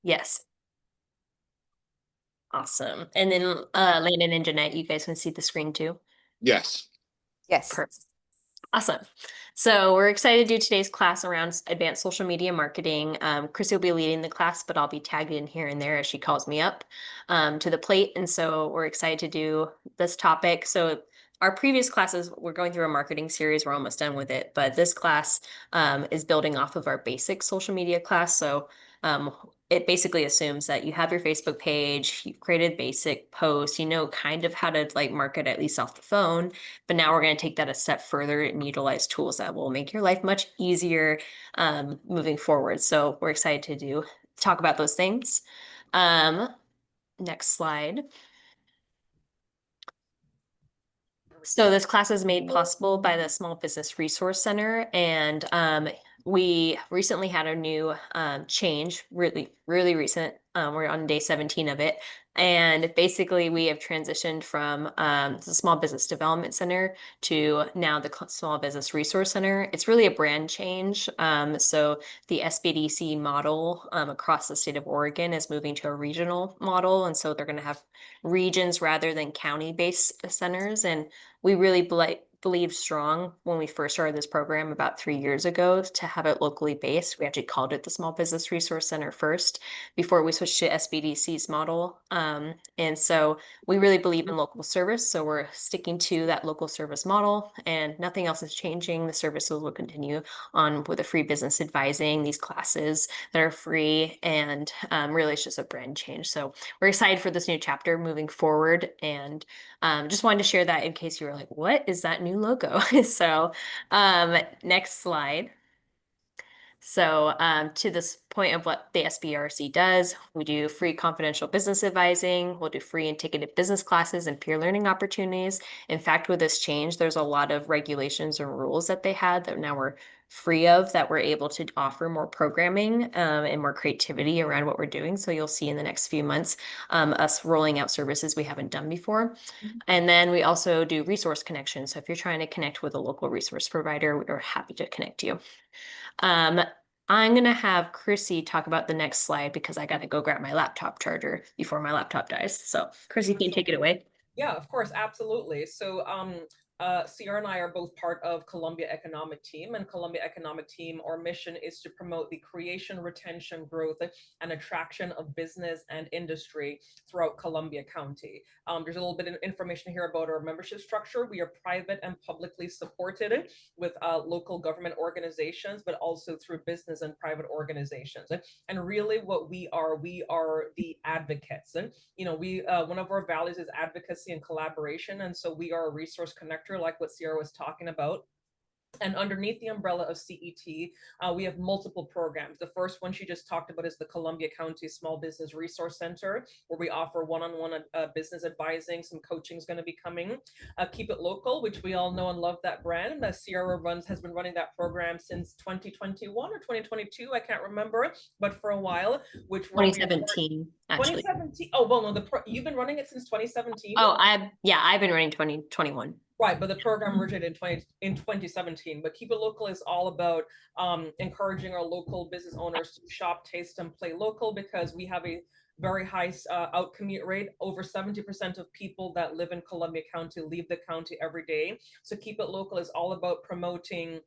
Yes. Awesome. And then Landon and Jeanette, you guys can see the screen too. Yes. Yes. Perfect. Awesome. So we're excited to do today's class around advanced social media marketing. Chrissy will be leading the class, but I'll be tagged in here and there as she calls me up to the plate. And so we're excited to do this topic. So our previous classes, we're going through a marketing series. We're almost done with it, but this class is building off of our basic social media class. So um, it basically assumes that you have your Facebook page, you've created basic posts, you know kind of how to like market at least off the phone. But now we're going to take that a step further and utilize tools that will make your life much easier moving forward. So we're excited to talk about those things. Next slide. So this class is made possible by the Small Business Resource Center, and we recently had a new change, really recent. We're on day 17 of it. And basically, we have transitioned from the Small Business Development Center to now the Small Business Resource Center. It's really a brand change. So the SBDC model across the state of Oregon is moving to a regional model. And so they're going to have regions rather than county-based centers. And we really believed strong when we first started this program about 3 years ago to have it locally based. We actually called it the Small Business Resource Center first before we switched to SBDC's model. And so we really believe in local service. So we're sticking to that local service model and nothing else is changing. The services will continue on with the free business advising, these classes that are free. And really it's just a brand change. So we're excited for this new chapter moving forward. And just wanted to share that in case you were like, what is that new logo? So next slide. So to this point of what the SBRC does, we do free confidential business advising, we'll do free and ticketed business classes and peer learning opportunities. In fact, with this change, there's a lot of regulations and rules that they had that now we're free of, that we're able to offer more programming and more creativity around what we're doing. So you'll see in the next few months us rolling out services we haven't done before. And then we also do resource connections. So if you're trying to connect with a local resource provider, we're happy to connect you. Um, I'm gonna have Chrissy talk about the next slide because I gotta go grab my laptop charger before my laptop dies. So Chrissy, can you take it away? Yeah, of course, absolutely. So Sierra and I are both part of Columbia Economic Team, and Columbia Economic Team, our mission is to promote the creation, retention, growth, and attraction of business and industry throughout Columbia County. There's a little bit of information here about our membership structure. We are private and publicly supported with local government organizations, but also through business and private organizations. And really what we are the advocates. And we one of our values is advocacy and collaboration, and so we are a resource connector, like what Sierra was talking about. And underneath the umbrella of CET, we have multiple programs. The first one she just talked about is the Columbia County Small Business Resource Center, where we offer one-on-one business advising. Some coaching is going to be coming. Keep It Local, which we all know and love that brand. Sierra has been running that program since 2021 or 2022. I can't remember, but for a while, which 2017, actually. 2017. Oh, well, no, you've been running it since 2017. Oh, I've been running 2021. Right, but the program originated in 2017. But Keep It Local is all about encouraging our local business owners to shop, taste, and play local, because we have a very high out commute rate. Over 70% of people that live in Columbia County leave the county every day. So Keep It Local is all about promoting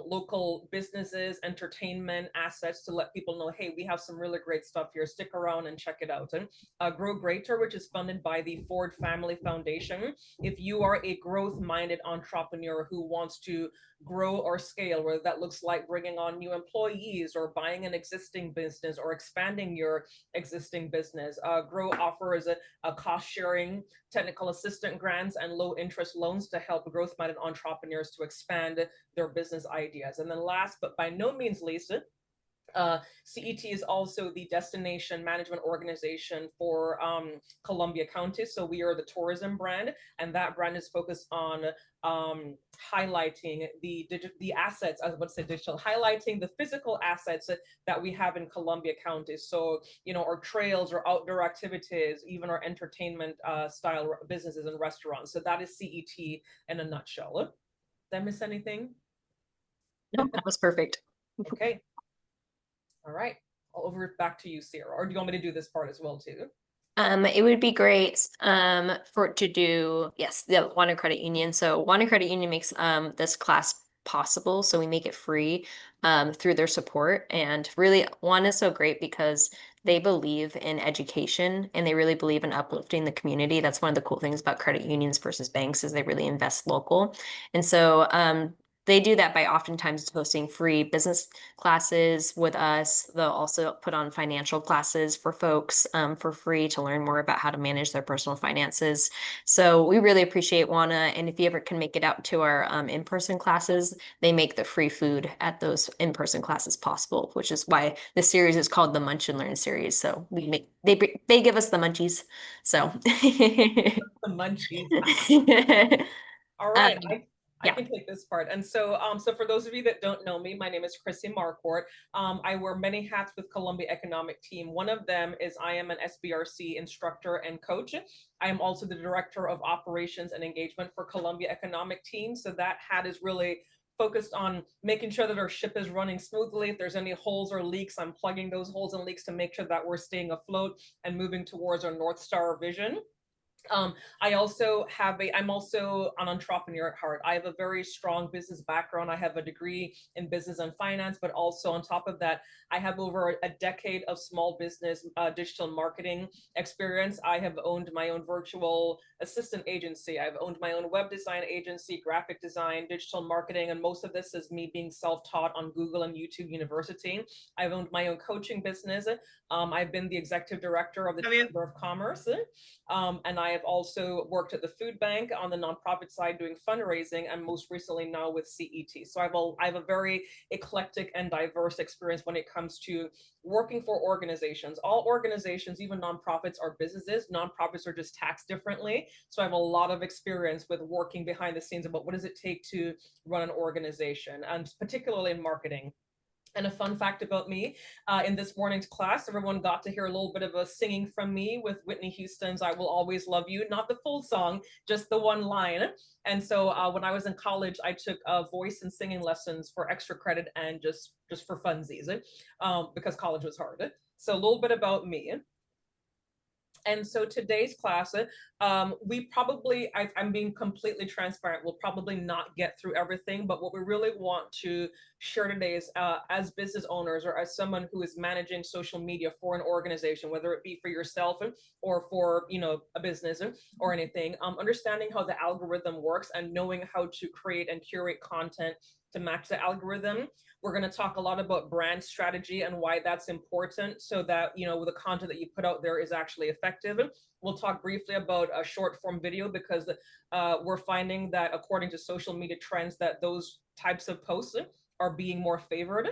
local businesses, entertainment, assets, to let people know, hey, we have some really great stuff here. Stick around and check it out. And Grow Greater, which is funded by the Ford Family Foundation. If you are a growth-minded entrepreneur who wants to grow or scale, whether that looks like bringing on new employees or buying an existing business or expanding your existing business, Grow offers a cost-sharing, technical assistant grants, and low-interest loans to help growth-minded entrepreneurs to expand their business ideas. And then last but by no means least, CET is also the destination management organization for Columbia County. So we are the tourism brand, and that brand is focused on highlighting the assets, I was about to say digital, highlighting the physical assets that we have in Columbia County. So, our trails, our outdoor activities, even our entertainment style businesses and restaurants. So that is CET in a nutshell. Did I miss anything? No, that was perfect. Okay. All right. I'll over it back to you, Sierra, or do you want me to do this part as well too? It would be great for it to do, yes, the Wanda Credit Union. So Wanda Credit Union makes this class possible. So we make it free through their support. And really Wanda is so great because they believe in education and they really believe in uplifting the community. That's one of the cool things about credit unions versus banks is they really invest local. And so they do that by oftentimes hosting free business classes with us. They'll also put on financial classes for folks for free to learn more about how to manage their personal finances. So we really appreciate WANA. And if you ever can make it out to our in-person classes, they make the free food at those in-person classes possible, which is why the series is called the Munch and Learn series. So they give us the munchies. So The munchies. All um, right, I yeah. can take this part. And so for those of you that don't know me, my name is Chrissy Marquardt. I wear many hats with Columbia Economic Team. One of them is I am an SBRC instructor and coach. I am also the director of operations and engagement for Columbia Economic Team. So that hat is really focused on making sure that our ship is running smoothly. If there's any holes or leaks, I'm plugging those holes and leaks to make sure that we're staying afloat and moving towards our North Star vision. I also I'm also an entrepreneur at heart. I have a very strong business background. I have a degree in business and finance, but also on top of that, I have over a decade of small business digital marketing experience. I have owned my own virtual assistant agency. I've owned my own web design agency, graphic design, digital marketing, and most of this is me being self-taught on Google and YouTube University. I've owned my own coaching business. I've been the executive director of the Chamber of Commerce. And I have also worked at the food bank on the nonprofit side doing fundraising, and most recently now with CET. So I have a very eclectic and diverse experience when it comes to working for organizations. All organizations, even nonprofits, are businesses. Nonprofits are just taxed differently. So I have a lot of experience with working behind the scenes about what does it take to run an organization, and particularly in marketing. And a fun fact about me, in this morning's class, everyone got to hear a little bit of a singing from me with Whitney Houston's I Will Always Love You, not the full song, just the one line. And so when I was in college, I took voice and singing lessons for extra credit and just for funsies, because college was hard. So a little bit about me. And so today's class, I'm being completely transparent, we'll probably not get through everything, but what we really want to share today is as business owners or as someone who is managing social media for an organization, whether it be for yourself or for, a business or anything, understanding how the algorithm works and knowing how to create and curate content to match the algorithm. We're going to talk a lot about brand strategy and why that's important so that, the content that you put out there is actually effective. We'll talk briefly about a short form video because we're finding that according to social media trends that those types of posts are being more favored.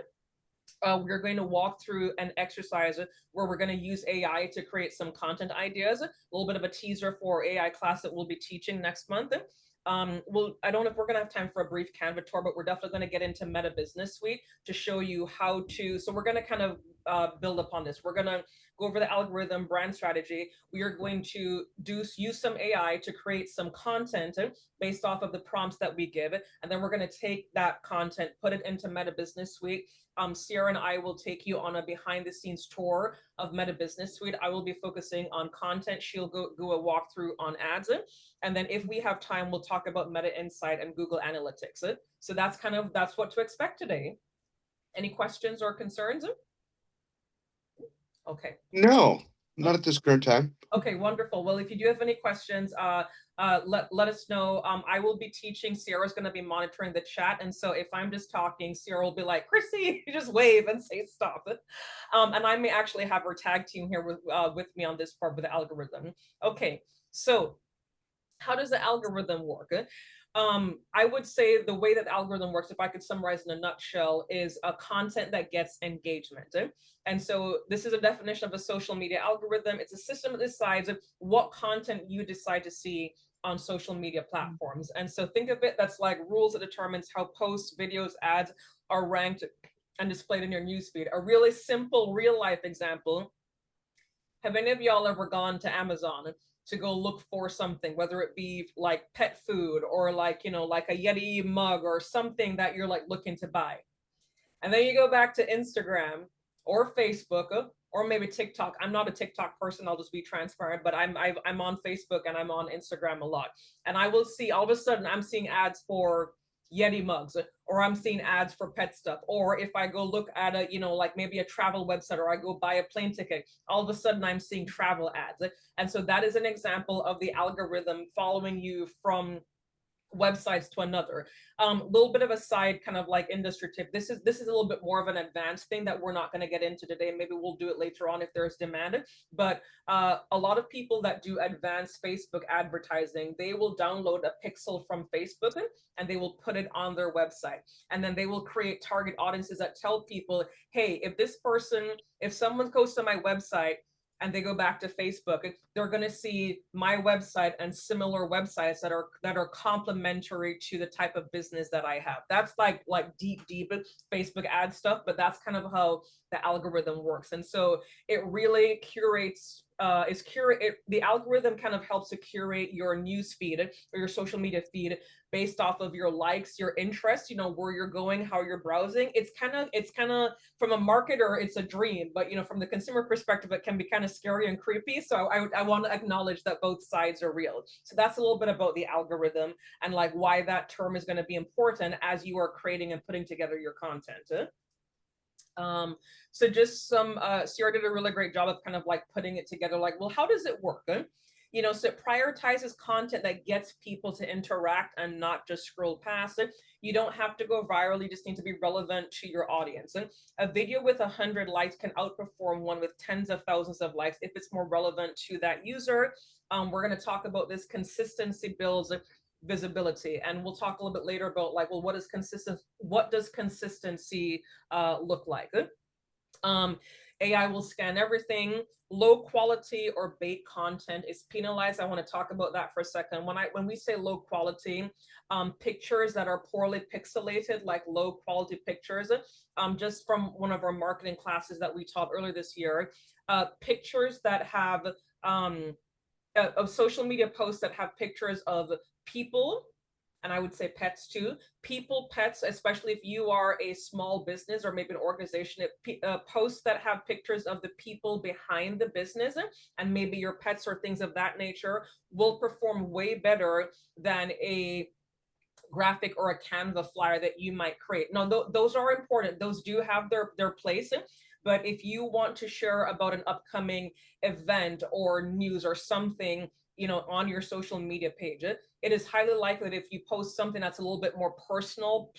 We're going to walk through an exercise where we're going to use AI to create some content ideas, a little bit of a teaser for AI class that we'll be teaching next month. I don't know if we're going to have time for a brief Canva tour, but we're definitely going to get into Meta Business Suite to show you how to, so we're going to kind of build upon this. We're going to go over the algorithm brand strategy. We are going to use some AI to create some content based off of the prompts that we give. And then we're going to take that content, put it into Meta Business Suite. Sierra and I will take you on a behind the scenes tour of Meta Business Suite. I will be focusing on content. She'll go a walkthrough on ads. And then if we have time, we'll talk about Meta Insight and Google Analytics. So that's what to expect today. Any questions or concerns? Okay. No, not at this current time. Okay, wonderful. Well, if you do have any questions, let us know. I will be teaching. Sierra's going to be monitoring the chat. And so if I'm just talking, Sierra will be like, Chrissy, you just wave and say stop. And I may actually have her tag team here with me on this part with the algorithm. Okay, so how does the algorithm work? I would say the way that the algorithm works, if I could summarize in a nutshell, is a content that gets engagement. And so this is a definition of a social media algorithm. It's a system that decides what content you decide to see on social media platforms. And so think of it, that's like rules that determines how posts, videos, ads are ranked and displayed in your newsfeed. A really simple real life example. Have any of y'all ever gone to Amazon to go look for something, whether it be like pet food or like, like a Yeti mug or something that you're like looking to buy? And then you go back to Instagram or Facebook, or maybe TikTok. I'm not a TikTok person, I'll just be transparent, but I'm on Facebook and I'm on Instagram a lot. And I will see all of a sudden I'm seeing ads for Yeti mugs, or I'm seeing ads for pet stuff. Or if I go look at a, like maybe a travel website, or I go buy a plane ticket, all of a sudden I'm seeing travel ads. And so that is an example of the algorithm following you from websites to another. Little bit of a side kind of like industry tip. This is a little bit more of an advanced thing that we're not going to get into today. Maybe we'll do it later on if there's demand. But a lot of people that do advanced Facebook advertising, they will download a pixel from Facebook and they will put it on their website. And then they will create target audiences that tell people, hey, if someone goes to my website and they go back to Facebook, they're going to see my website and similar websites that are complementary to the type of business that I have. That's like deep Facebook ad stuff, but that's kind of how the algorithm works. And so it really curates the algorithm kind of helps to curate your news feed or your social media feed based off of your likes, your interests, where you're going, how you're browsing. It's kind of from a marketer, it's a dream, but from the consumer perspective, it can be kind of scary and creepy. So I want to acknowledge that both sides are real. So that's a little bit about the algorithm and like why that term is going to be important as you are creating and putting together your content. So just Sierra did a really great job of kind of like putting it together, like, well, how does it work? So it prioritizes content that gets people to interact and not just scroll past it. You don't have to go viral, you just need to be relevant to your audience. And a video with 100 likes can outperform one with tens of thousands of likes if it's more relevant to that user. We're going to talk about this. Consistency builds visibility, and we'll talk a little bit later about like, well, what does consistency look like? AI will scan everything. Low quality or bait content is penalized. I want to talk about that for a second. When we say low quality, pictures that are poorly pixelated, like low quality pictures, just from one of our marketing classes that we taught earlier this year, pictures that have of social media posts that have pictures of people, and I would say pets too, pets, especially if you are a small business or maybe an organization, posts that have pictures of the people behind the business and maybe your pets or things of that nature will perform way better than a graphic or a Canva flyer that you might create. Now, those are important. Those do have their place. But if you want to share about an upcoming event or news or something, on your social media page, it is highly likely that if you post something that's a little bit more personal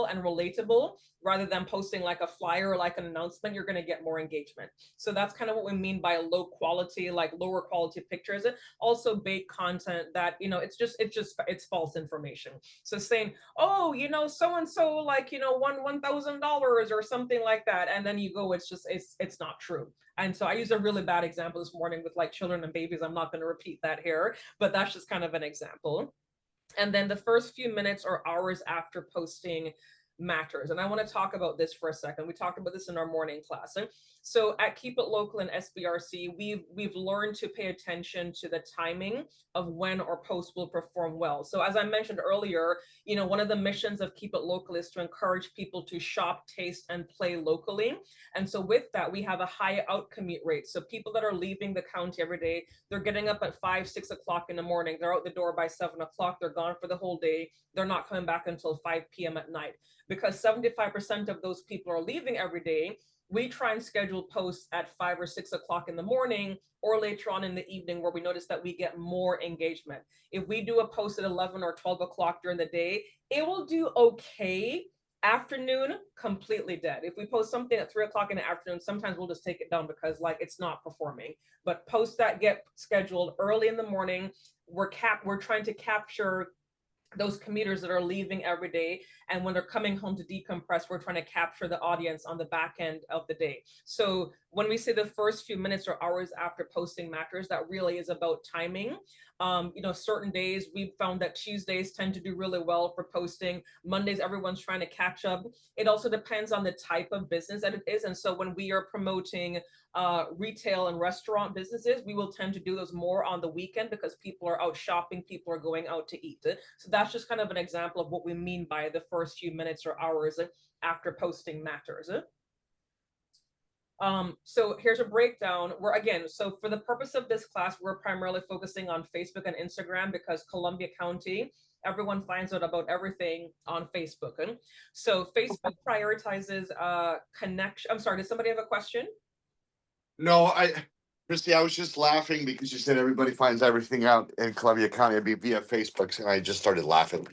and relatable, rather than posting like a flyer or like an announcement, you're going to get more engagement. So that's kind of what we mean by low quality, like lower quality pictures. Also bait content that, it's false information. So saying, oh, so-and-so like, won $1,000 or something like that. And then you go, it's not true. And so I used a really bad example this morning with like children and babies. I'm not going to repeat that here, but that's just kind of an example. And then the first few minutes or hours after posting matters. And I want to talk about this for a second. We talked about this in our morning class. So at Keep It Local and SBRC, we've learned to pay attention to the timing of when our posts will perform well. So as I mentioned earlier, one of the missions of Keep It Local is to encourage people to shop, taste, and play locally. And so with that, we have a high out commute rate. So people that are leaving the county every day, they're getting up at 5, 6 o'clock in the morning. They're out the door by 7 o'clock. They're gone for the whole day. They're not coming back until 5 p.m. at night. Because 75% of those people are leaving every day, we try and schedule posts at 5 or 6 o'clock in the morning or later on in the evening, where we notice that we get more engagement. If we do a post at 11 or 12 o'clock during the day, it will do okay. Afternoon, completely dead. If we post something at 3 o'clock in the afternoon, sometimes we'll just take it down because like it's not performing. But posts that get scheduled early in the morning, we're trying to capture those commuters that are leaving every day, and when they're coming home to decompress, we're trying to capture the audience on the back end of the day. So when we say the first few minutes or hours after posting matters, that really is about timing. Certain days we've found that Tuesdays tend to do really well for posting. Mondays, everyone's trying to catch up. It also depends on the type of business that it is. And so when we are promoting retail and restaurant businesses, we will tend to do those more on the weekend because people are out shopping, people are going out to eat. So that's just kind of an example of what we mean by the first few minutes or hours after posting matters. So here's a breakdown. So for the purpose of this class, we're primarily focusing on Facebook and Instagram because Columbia County, everyone finds out about everything on Facebook. And so Facebook prioritizes connection. I'm sorry, does somebody have a question? No, Christy, I was just laughing because you said everybody finds everything out in Columbia County. It'd be via Facebook, and I just started laughing.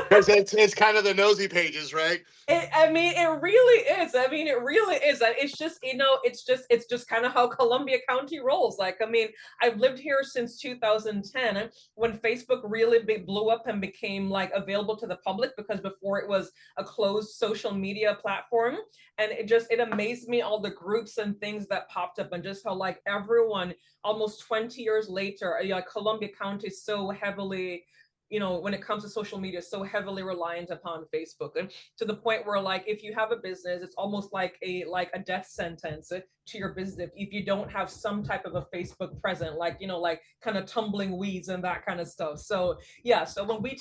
Because it's kind of the nosy pages, right? I mean, it really is. I mean, it really is. It's just, it's just kind of how Columbia County rolls. Like, I mean, I've lived here since 2010 when Facebook really blew up and became like available to the public, because before it was a closed social media platform. And it amazed me, all the groups and things that popped up, and just how like everyone almost 20 years later, Columbia County is so heavily, when it comes to social media, so heavily reliant upon Facebook, and to the point where, like, if you have a business, it's almost like a death sentence to your business if you don't have some type of a Facebook present, like, like kind of tumbling weeds and that kind of stuff. So yeah, so when we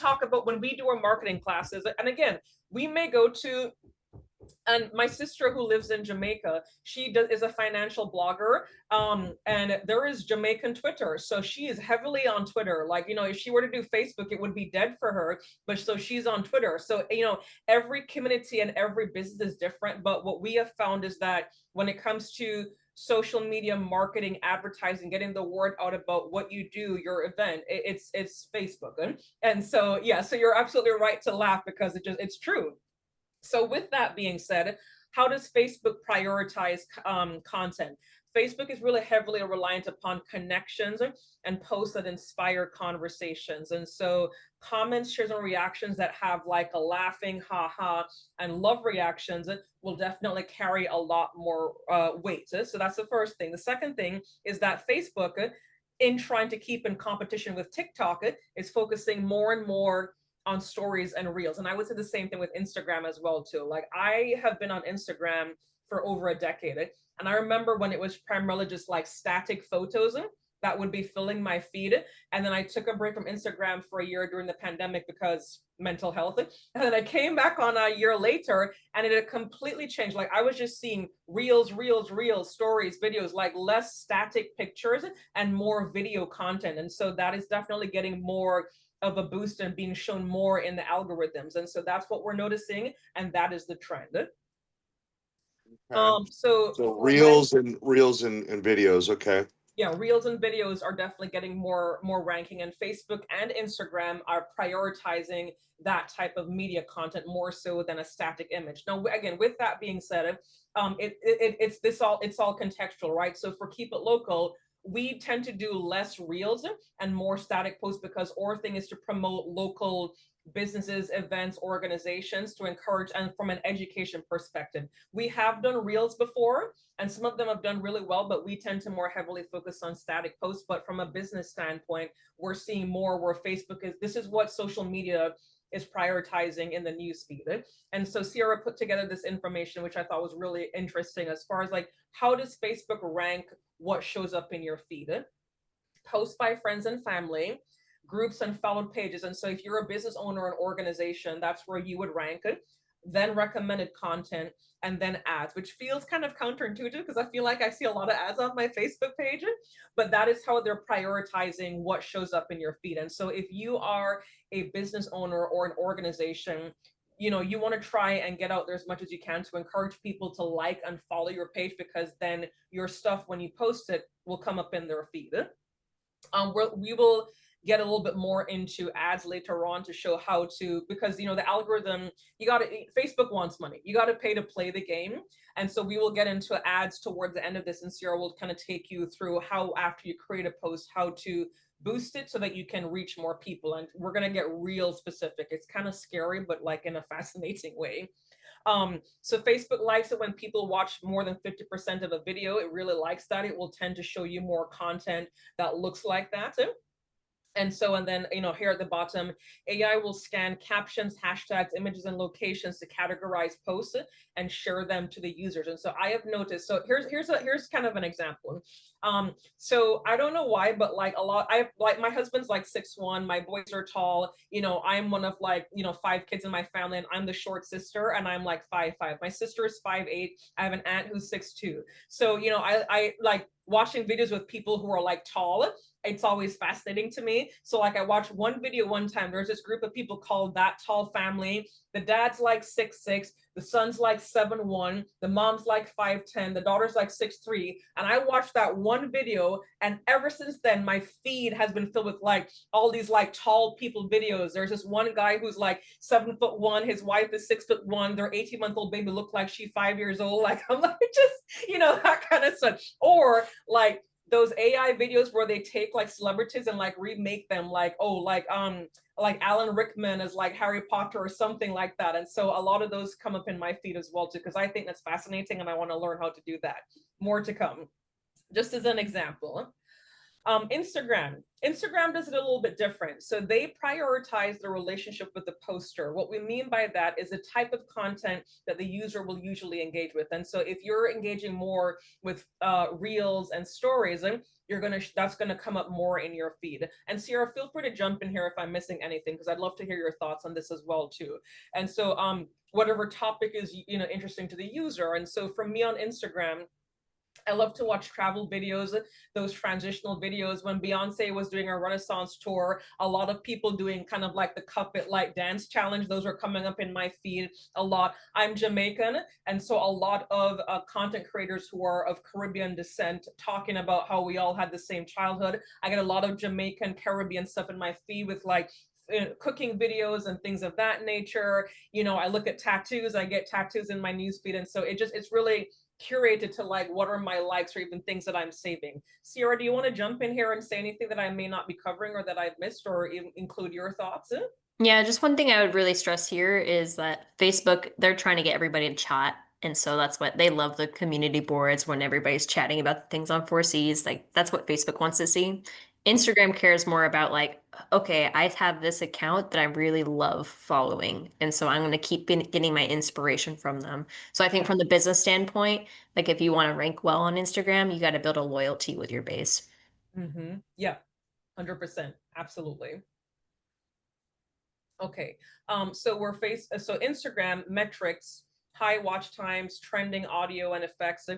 do our marketing classes, and again, we may go to, and my sister who lives in Jamaica, is a financial blogger, and there is Jamaican Twitter, so she is heavily on Twitter. Like, if she were to do Facebook, it would be dead for her, but so she's on Twitter. So every community and every business is different, but what we have found is that when it comes to social media marketing, advertising, getting the word out about what you do, your event, it's Facebook. And so yeah, so you're absolutely right to laugh, because it's true. So with that being said, how does Facebook prioritize content? Facebook is really heavily reliant upon connections and posts that inspire conversations. And so comments, shares, and reactions that have like a laughing, haha, and love reactions will definitely carry a lot more weight. So that's the first thing. The second thing is that Facebook, in trying to keep in competition with TikTok, is focusing more and more on stories and reels. And I would say the same thing with Instagram as well too. Like, I have been on Instagram for over a decade, and I remember when it was primarily just like static photos that would be filling my feed. And then I took a break from Instagram for a year during the pandemic because mental health. And then I came back on a year later, and it had completely changed. Like, I was just seeing reels, stories, videos, like less static pictures and more video content. And so that is definitely getting more of a boost and being shown more in the algorithms. And so that's what we're noticing, and that is the trend. Okay. So So reels and videos. Okay. yeah, reels and videos are definitely getting more ranking, and Facebook and Instagram are prioritizing that type of media content more so than a static image. Now, again, with that being said, it's all contextual, right? So for Keep It Local, we tend to do less reels and more static posts, because our thing is to promote local businesses, events, organizations, to encourage, and from an education perspective. We have done reels before, and some of them have done really well, but we tend to more heavily focus on static posts. But from a business standpoint, we're seeing more where this is what social media is prioritizing in the newsfeed. And so Sierra put together this information, which I thought was really interesting, as far as like, how does Facebook rank what shows up in your feed? Posts by friends and family, groups and followed pages. And so if you're a business owner or an organization, that's where you would rank it. Then recommended content, and then ads, which feels kind of counterintuitive, because I feel like I see a lot of ads on my Facebook page, but that is how they're prioritizing what shows up in your feed. And so if you are a business owner or an organization, you want to try and get out there as much as you can to encourage people to like and follow your page, because then your stuff, when you post it, will come up in their feed. We will get a little bit more into ads later on to show how to, because the algorithm, Facebook wants money, you got to pay to play the game. And so we will get into ads towards the end of this, and Sierra will kind of take you through how, after you create a post, how to boost it so that you can reach more people. And we're going to get real specific. It's kind of scary, but like in a fascinating way. So Facebook likes it when people watch more than 50% of a video. It really likes that. It will tend to show you more content that looks like that. And so, and then, here at the bottom, AI will scan captions, hashtags, images, and locations to categorize posts and share them to the users. And so I have noticed, so here's kind of an example. So I don't know why, but like a lot, I like, my husband's like 6'1", my boys are tall, I'm one of like, 5 kids in my family, and I'm the short sister, and I'm like 5'5". My sister is 5'8". I have an aunt who's 6'2". So, I like watching videos with people who are like tall. It's always fascinating to me. So like I watched one video one time. There's this group of people called That Tall Family. The dad's like 6'6", the son's like 7'1", the mom's like 5'10", the daughter's like 6'3". And I watched that one video, and ever since then, my feed has been filled with like all these like tall people videos. There's this one guy who's like 7'1", his wife is 6'1", their 18-month-old baby looked like she's 5 years old. Like I'm like just, that kind of stuff. Or like those AI videos where they take like celebrities and like remake them, like, oh, like Alan Rickman as like Harry Potter or something like that. And so a lot of those come up in my feed as well too, because I think that's fascinating and I want to learn how to do that. More to come. Just as an example. Instagram does it a little bit different. So they prioritize the relationship with the poster. What we mean by that is the type of content that the user will usually engage with. And so if you're engaging more with reels and stories, that's gonna come up more in your feed. And Sierra, feel free to jump in here if I'm missing anything, because I'd love to hear your thoughts on this as well too. And so whatever topic is interesting to the user. And so for me on Instagram, I love to watch travel videos, those transitional videos. When Beyonce was doing her Renaissance tour, a lot of people doing kind of like the Cup It Like dance challenge. Those are coming up in my feed a lot. I'm Jamaican, and so a lot of content creators who are of Caribbean descent talking about how we all had the same childhood. I get a lot of Jamaican, Caribbean stuff in my feed with like cooking videos and things of that nature. I look at tattoos, I get tattoos in my newsfeed. And so it's really curated to like what are my likes or even things that I'm saving. Sierra, do you want to jump in here and say anything that I may not be covering or that I've missed, or include your thoughts in? Yeah, just one thing I would really stress here is that Facebook, they're trying to get everybody to chat. And so that's what they love, the community boards when everybody's chatting about things on 4Cs. Like that's what Facebook wants to see. Instagram cares more about like, okay, I have this account that I really love following. And so I'm going to keep getting my inspiration from them. So I think from the business standpoint, like if you want to rank well on Instagram, you got to build a loyalty with your base. Yeah, 100%. Absolutely. Okay. So so Instagram metrics, high watch times, trending audio and effects,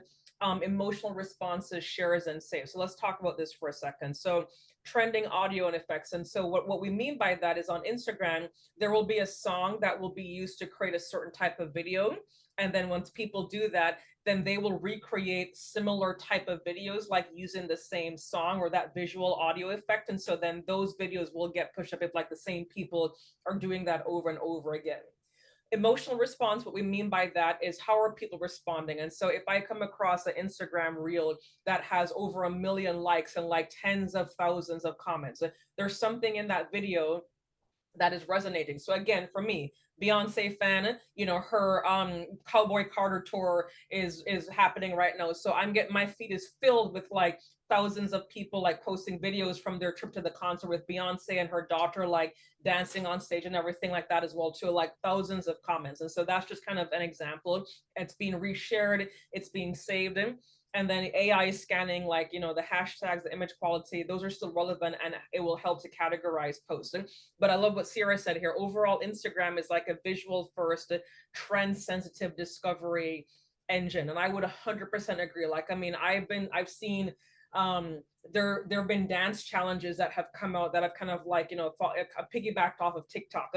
emotional responses, shares, and saves. So let's talk about this for a second. So trending audio and effects. And so what we mean by that is on Instagram, there will be a song that will be used to create a certain type of video. And then once people do that, then they will recreate similar type of videos, like using the same song or that visual audio effect. And so then those videos will get pushed up if like the same people are doing that over and over again. Emotional response, what we mean by that is how are people responding? And so if I come across an Instagram reel that has over 1 million likes and like tens of thousands of comments, there's something in that video that is resonating. So again, for me, Beyonce fan, her Cowboy Carter tour is happening right now. So I'm getting, my feed is filled with like thousands of people like posting videos from their trip to the concert with Beyonce and her daughter like dancing on stage and everything like that as well too, like thousands of comments. And so that's just kind of an example. It's being reshared, it's being saved in. And then AI is scanning like the hashtags, the image quality, those are still relevant, and it will help to categorize posts. But I love what Sierra said here. Overall, Instagram is like a visual first, trend sensitive discovery engine, and I would 100% agree. Like, I mean, I've seen there have been dance challenges that have come out that have kind of like piggybacked off of TikTok.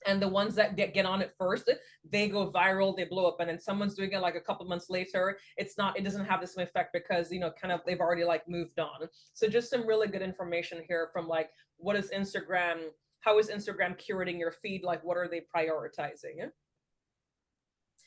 And the ones that get on it first, they go viral, they blow up. And then someone's doing it like a couple months later, it doesn't have the same effect because kind of they've already like moved on. So just some really good information here from like how is Instagram curating your feed? Like what are they prioritizing?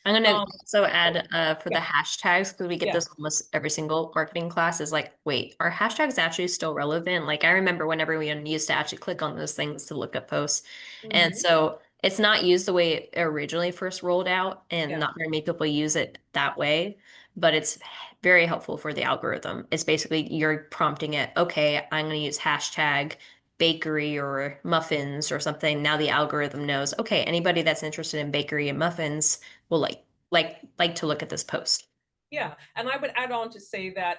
I'm gonna Um, also add for the yeah, hashtags, because we get yeah. this almost every single marketing class, is like, wait, are hashtags actually still relevant? Like I remember when everyone used to actually click on those things to look up posts. And Mhm. so it's not used the way it originally first rolled out, and Yeah. not very many people use it that way, but it's very helpful for the algorithm. It's basically you're prompting it, okay, I'm gonna use hashtag bakery or muffins or something, now the algorithm knows, okay, anybody that's interested in bakery and muffins will like to look at this post. Yeah, and I would add on to say that,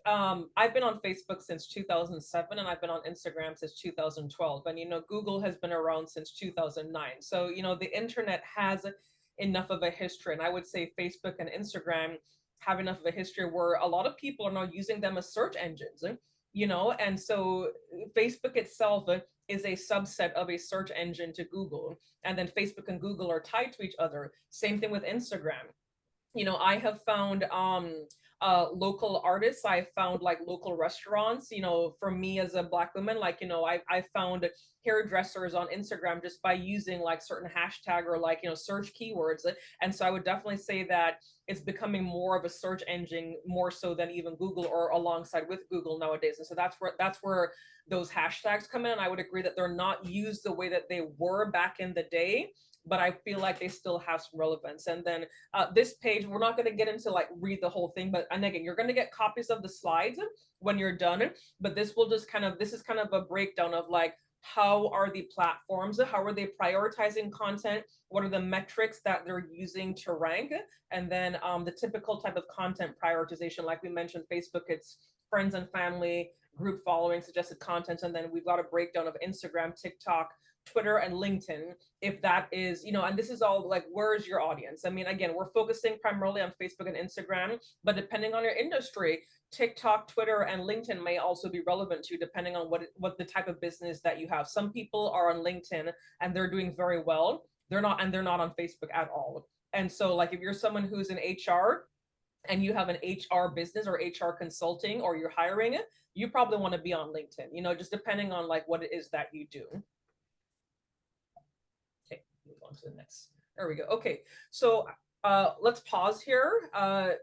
I've been on Facebook since 2007 and I've been on Instagram since 2012. And, Google has been around since 2009. So, the internet has enough of a history. And I would say Facebook and Instagram have enough of a history where a lot of people are now using them as search engines, and so Facebook itself is a subset of a search engine to Google. And then Facebook and Google are tied to each other. Same thing with Instagram. I have found local artists. I found like local restaurants. For me as a Black woman, like, I found hairdressers on Instagram just by using like certain hashtag or like, search keywords. And so I would definitely say that it's becoming more of a search engine, more so than even Google or alongside with Google nowadays. And so that's where those hashtags come in. And I would agree that they're not used the way that they were back in the day, but I feel like they still have some relevance. And then this page, we're not going to get into like read the whole thing, but and again, you're going to get copies of the slides when you're done. But this is kind of a breakdown of like, how are the platforms, how are they prioritizing content, what are the metrics that they're using to rank, and then the typical type of content prioritization. Like we mentioned, Facebook, it's friends and family, group following, suggested content, and then we've got a breakdown of Instagram, TikTok, Twitter, and LinkedIn. If that is, and this is all like, where's your audience? I mean, again, we're focusing primarily on Facebook and Instagram, but depending on your industry, TikTok, Twitter, and LinkedIn may also be relevant to you, depending on what the type of business that you have. Some people are on LinkedIn and they're doing very well. They're not on Facebook at all. And so like, if you're someone who's in HR and you have an HR business or HR consulting, or you're hiring it, you probably want to be on LinkedIn, just depending on like what it is that you do. Okay, move on to the next. There we go. Okay, so let's pause here.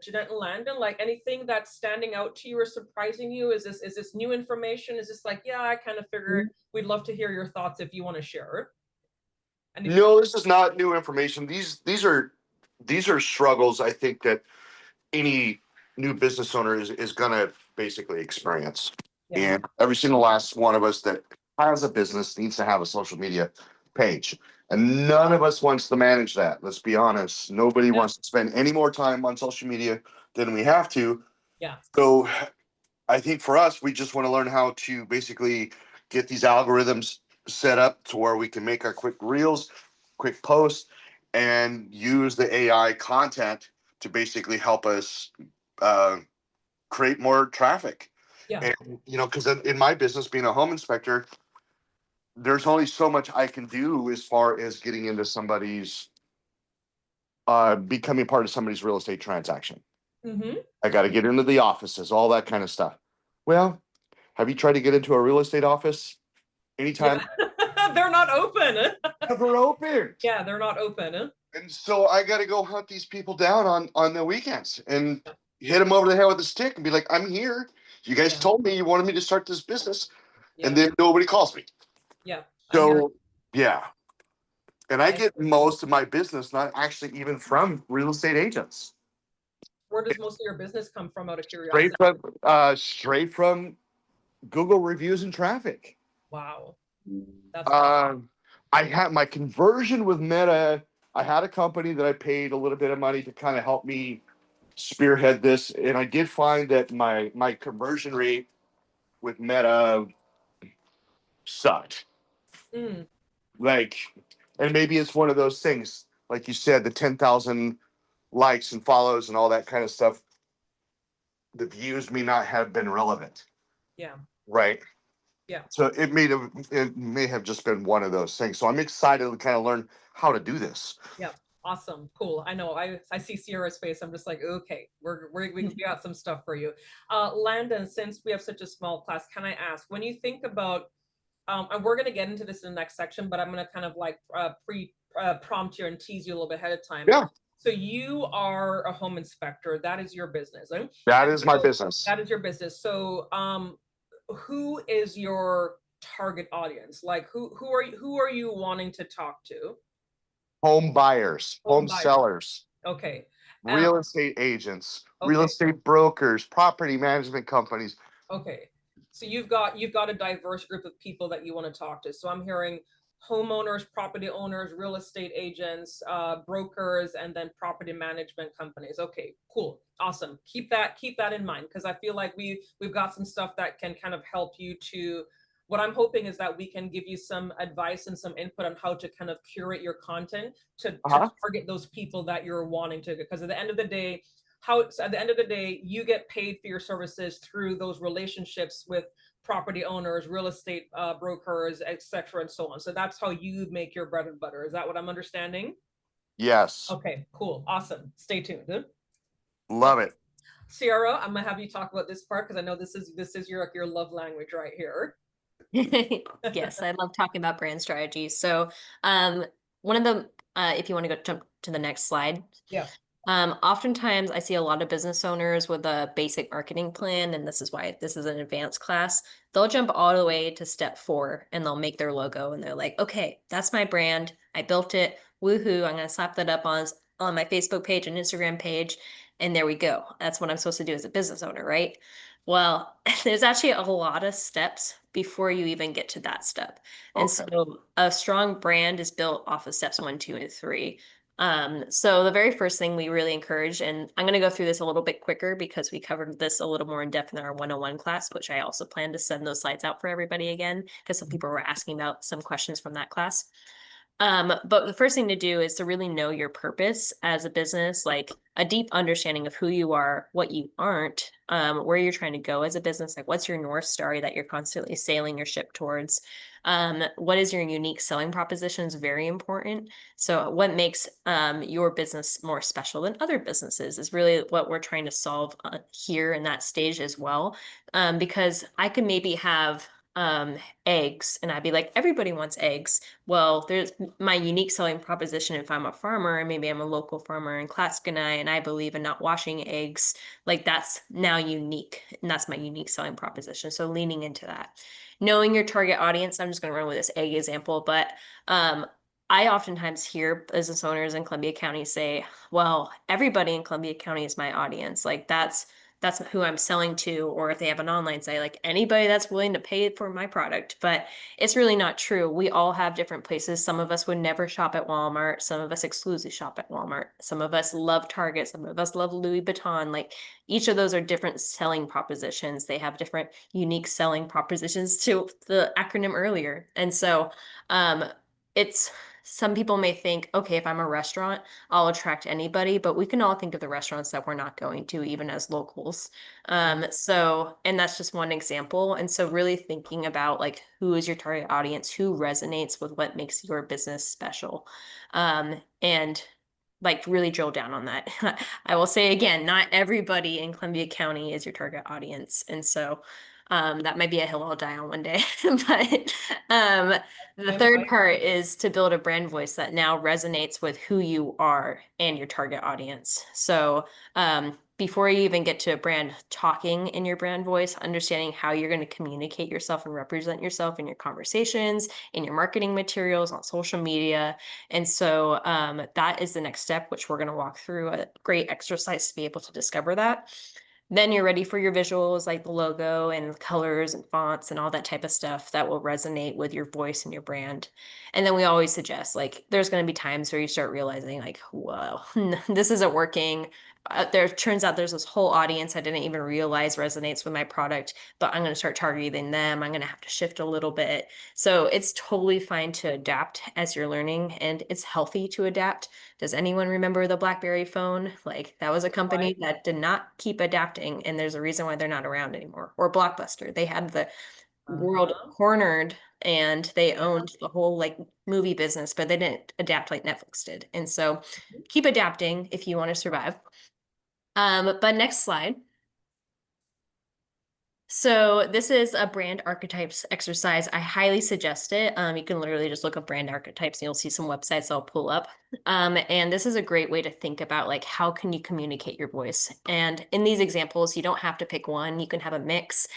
Jeanette and Landon, like anything that's standing out to you or surprising you? Is this new information? Is this like, yeah, I kind of figured? We'd love to hear your thoughts if you want to share. No, this is not new information. These are struggles I think that any new business owner is gonna basically experience. Yeah. And every single last one of us that has a business needs to have a social media page. And none of us wants to manage that. Let's be honest. Nobody wants to spend any more time on social media than we have to. Yeah. So I think for us, we just want to learn how to basically get these algorithms set up to where we can make our quick reels, quick posts, and use the AI content to basically help us create more traffic. Yeah. And, because in my business, being a home inspector, there's only so much I can do as far as getting into somebody's, becoming part of somebody's real estate transaction. Mm-hmm. I got to get into the offices, all that kind of stuff. Well, have you tried to get into a real estate office anytime? Yeah. They're not open. Never open. Yeah, they're not open. And so I got to go hunt these people down on the weekends and hit them over the head with a stick and be like, I'm here. You guys told me you wanted me to start this business. Yeah. And then nobody calls me. Yeah. So, yeah. And I get most of my business not actually even from real estate agents. Where does most of your business come from, out of curiosity? Straight from Google reviews and traffic. Wow. That's awesome. I had my conversion with Meta. I had a company that I paid a little bit of money to kind of help me spearhead this, and I did find that my conversion rate with Meta sucked. Like, and maybe it's one of those things, like you said, the 10,000 likes and follows and all that kind of stuff. The views may not have been relevant. Yeah. Right. Yeah. So it may have just been one of those things. So I'm excited to kind of learn how to do this. Yeah. Awesome. Cool. I know. I see Sierra's face. I'm just like, okay, we got some stuff for you. Landon, since we have such a small class, can I ask, when you think about, and we're going to get into this in the next section, but I'm going to kind of like prompt you and tease you a little bit ahead of time. Yeah. So you are a home inspector. That is your business. Right? That is my business. That is your business. So, who is your target audience? Like, who are you wanting to talk to? Home buyers, home sellers. Okay. Real estate agents, real estate brokers, property management companies. Okay. So you've got a diverse group of people that you want to talk to. So I'm hearing homeowners, property owners, real estate agents, brokers, and then property management companies. Okay, cool, awesome. Keep that in mind, because I feel like we've got some stuff that can kind of help you to. What I'm hoping is that we can give you some advice and some input on how to kind of curate your content to target those people that you're wanting to. Because at the end of the day, you get paid for your services through those relationships with property owners, real estate brokers, etc., and so on. So that's how you make your bread and butter. Is that what I'm understanding? Yes. Okay, cool, awesome. Stay tuned. Love it. Ciara, I'm gonna have you talk about this part because I know this is your love language right here. Yes, I love talking about brand strategy. So, one of the, if you want to go jump to the next slide. Yeah. Oftentimes I see a lot of business owners with a basic marketing plan, and this is why this is an advanced class. They'll jump all the way to step 4 and they'll make their logo and they're like, okay, that's my brand. I built it. Woohoo. I'm going to slap that up on my Facebook page and Instagram page. And there we go. That's what I'm supposed to do as a business owner, right? Well, there's actually a lot of steps before you even get to that step. And Okay. so a strong brand is built off of steps 1, 2, and 3. So the very first thing we really encourage, and I'm going to go through this a little bit quicker because we covered this a little more in depth in our 101 class, which I also plan to send those slides out for everybody again, because some people were asking about some questions from that class. But the first thing to do is to really know your purpose as a business, like a deep understanding of who you are, what you aren't, where you're trying to go as a business, like what's your North Star that you're constantly sailing your ship towards. What is your unique selling proposition is very important. So what makes your business more special than other businesses is really what we're trying to solve here in that stage as well. Because I could maybe have eggs and I'd be like, everybody wants eggs. Well, there's my unique selling proposition. If I'm a farmer and maybe I'm a local farmer in Clatskanie and I believe in not washing eggs, like that's now unique. And that's my unique selling proposition. So leaning into that, knowing your target audience, I'm just going to run with this egg example, but I oftentimes hear business owners in Columbia County say, well, everybody in Columbia County is my audience. Like that's who I'm selling to, or if they have an online site, like anybody that's willing to pay for my product. But it's really not true. We all have different places. Some of us would never shop at Walmart. Some of us exclusively shop at Walmart. Some of us love Target. Some of us love Louis Vuitton. Like each of those are different selling propositions. They have different unique selling propositions to the acronym earlier. And so it's some people may think, okay, if I'm a restaurant, I'll attract anybody, but we can all think of the restaurants that we're not going to, even as locals. So, and that's just one example. And so really thinking about like, who is your target audience, who resonates with what makes your business special. And like really drill down on that. I will say again, not everybody in Columbia County is your target audience. And so that might be a hill I'll die on one day. But the third part is to build a brand voice that now resonates with who you are and your target audience. So before you even get to a brand, talking in your brand voice, understanding how you're going to communicate yourself and represent yourself in your conversations, in your marketing materials, on social media. And so that is the next step, which we're going to walk through a great exercise to be able to discover that. Then you're ready for your visuals like the logo and colors and fonts and all that type of stuff that will resonate with your voice and your brand. And then we always suggest like there's going to be times where you start realizing like, whoa, this isn't working. There turns out there's this whole audience I didn't even realize resonates with my product, but I'm going to start targeting them. I'm going to have to shift a little bit. So it's totally fine to adapt as you're learning, and it's healthy to adapt. Does anyone remember the BlackBerry phone? Like that was a company that did not keep adapting, and there's a reason why they're not around anymore. Or Blockbuster, they had the world cornered and they owned the whole like movie business, but they didn't adapt like Netflix did. And so keep adapting if you want to survive. But next slide. So this is a brand archetypes exercise. I highly suggest it. You can literally just look up brand archetypes and you'll see some websites I'll pull up. And this is a great way to think about like, how can you communicate your voice? And in these examples, you don't have to pick one. You can have a mix.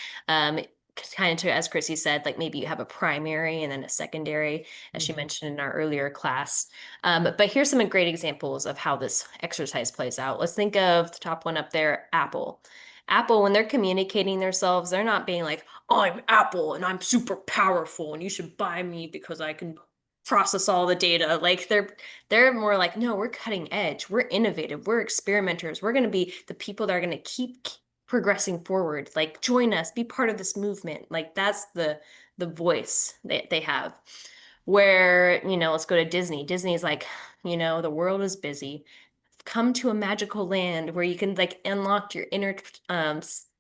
Kind of to, as Chrissy said, like maybe you have a primary and then a secondary, as she mentioned in our earlier class. But here's some great examples of how this exercise plays out. Let's think of the top one up there, Apple. Apple, when they're communicating themselves, they're not being like, I'm Apple and I'm super powerful and you should buy me because I can process all the data. Like they're more like, no, we're cutting edge, we're innovative, we're experimenters, we're going to be the people that are going to keep progressing forward. Like join us, be part of this movement. Like that's the voice that they have. Where, let's go to Disney. Disney's like, the world is busy. Come to a magical land where you can like unlock your inner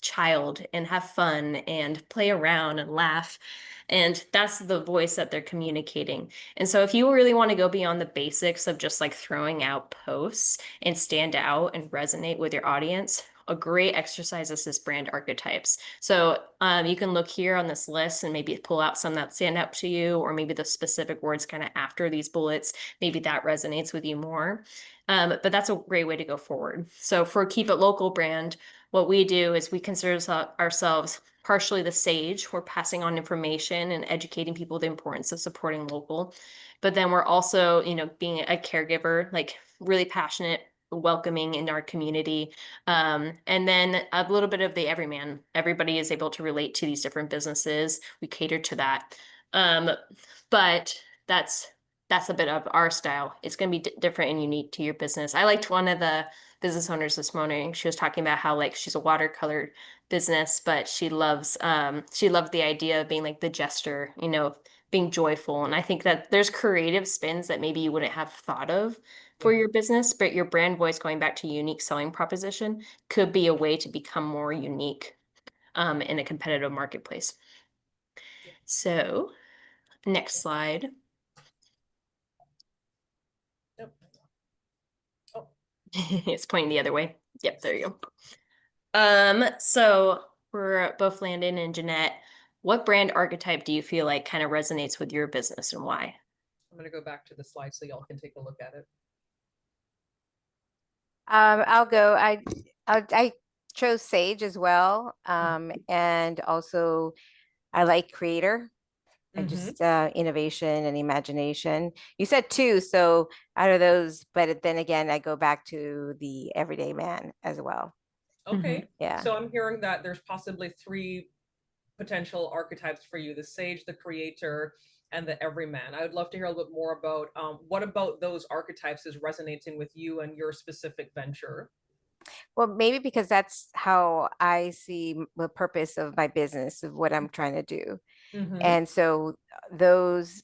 child and have fun and play around and laugh. And that's the voice that they're communicating. And so if you really want to go beyond the basics of just like throwing out posts and stand out and resonate with your audience, a great exercise is this brand archetypes. So you can look here on this list and maybe pull out some that stand out to you, or maybe the specific words kind of after these bullets, maybe that resonates with you more. But that's a great way to go forward. So for Keep It Local brand, what we do is we consider ourselves partially the sage. We're passing on information and educating people the importance of supporting local. But then we're also, being a caregiver, like really passionate, welcoming in our community. And then a little bit of the everyman. Everybody is able to relate to these different businesses. We cater to that. But that's a bit of our style. It's going to be different and unique to your business. I liked one of the business owners this morning. She was talking about how like she's a watercolor business, but she loved the idea of being like the jester, being joyful. And I think that there's creative spins that maybe you wouldn't have thought of for Yeah. your business, but your brand voice, going back to unique selling proposition, could be a way to become more unique in a competitive marketplace. So next slide. Yep. Oh, It's pointing the other way. Yep, there you go. So for both Landon and Jeanette, what brand archetype do you feel like kind of resonates with your business and why? I'm gonna go back to the slide so y'all can take a look at it. I'll go. I chose Sage as well. And also I like creator and just innovation and imagination. You said two, so out of those, but then again, I go back to the everyday man as well. Okay. Yeah. So I'm hearing that there's possibly three potential archetypes for you: the sage, the creator, and the everyman. I would love to hear a little bit more about what about those archetypes is resonating with you and your specific venture. Well, maybe because that's how I see the purpose of my business, of what I'm trying to do. And so those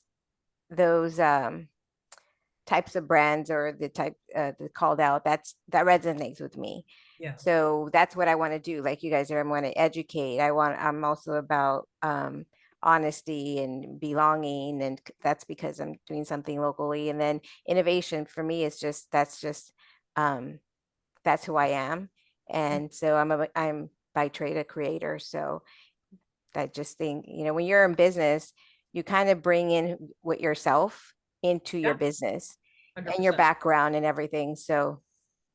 types of brands, or the type that called out, that resonates with me. Yeah. So that's what I want to do. Like you guys are, I want to educate. I'm also about honesty and belonging. And that's because I'm doing something locally. And then innovation for me is that's who I am. And so I'm by trade a creator. So I just think, when you're in business, you kind of bring in what yourself into your business 100%. and your background and everything. So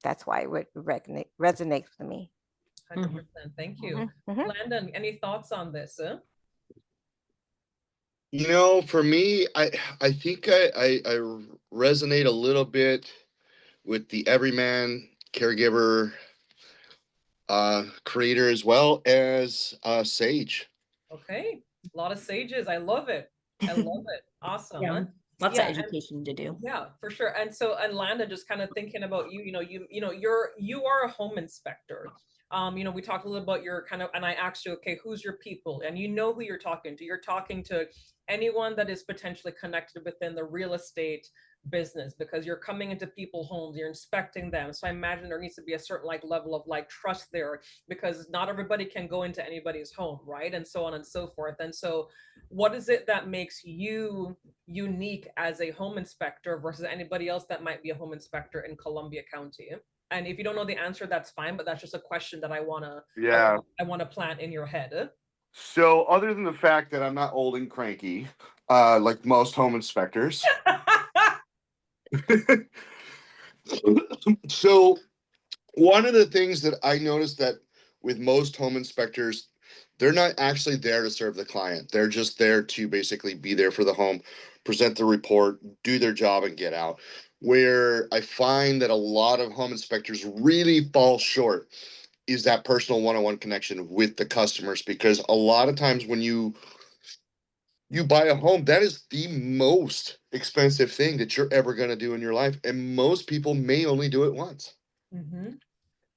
that's why it would resonate with me. 100%. Thank you. Landon, any thoughts on this? For me, I think I resonate a little bit with the everyman, caregiver, creator, as well as Sage. Okay. A lot of sages. I love it. I love it. Awesome. Yeah. Lots of education to do. Yeah, for sure. And Landon, just kind of thinking about you, you are a home inspector. We talked a little about your kind of, and I asked you, okay, who's your people? And you know who you're talking to. You're talking to anyone that is potentially connected within the real estate business, because you're coming into people's homes, you're inspecting them. So I imagine there needs to be a certain level of trust there, because not everybody can go into anybody's home, right? And so on and so forth. And so what is it that makes you unique as a home inspector versus anybody else that might be a home inspector in Columbia County? And if you don't know the answer, that's fine, but that's just a question that I want to plant in your head. So other than the fact that I'm not old and cranky, like most home inspectors. So one of the things that I noticed that with most home inspectors, they're not actually there to serve the client. They're just there to basically be there for the home, present the report, do their job, and get out. Where I find that a lot of home inspectors really fall short is that personal one-on-one connection with the customers, because a lot of times when you buy a home, that is the most expensive thing that you're ever going to do in your life, and most people may only do it once. Mhm.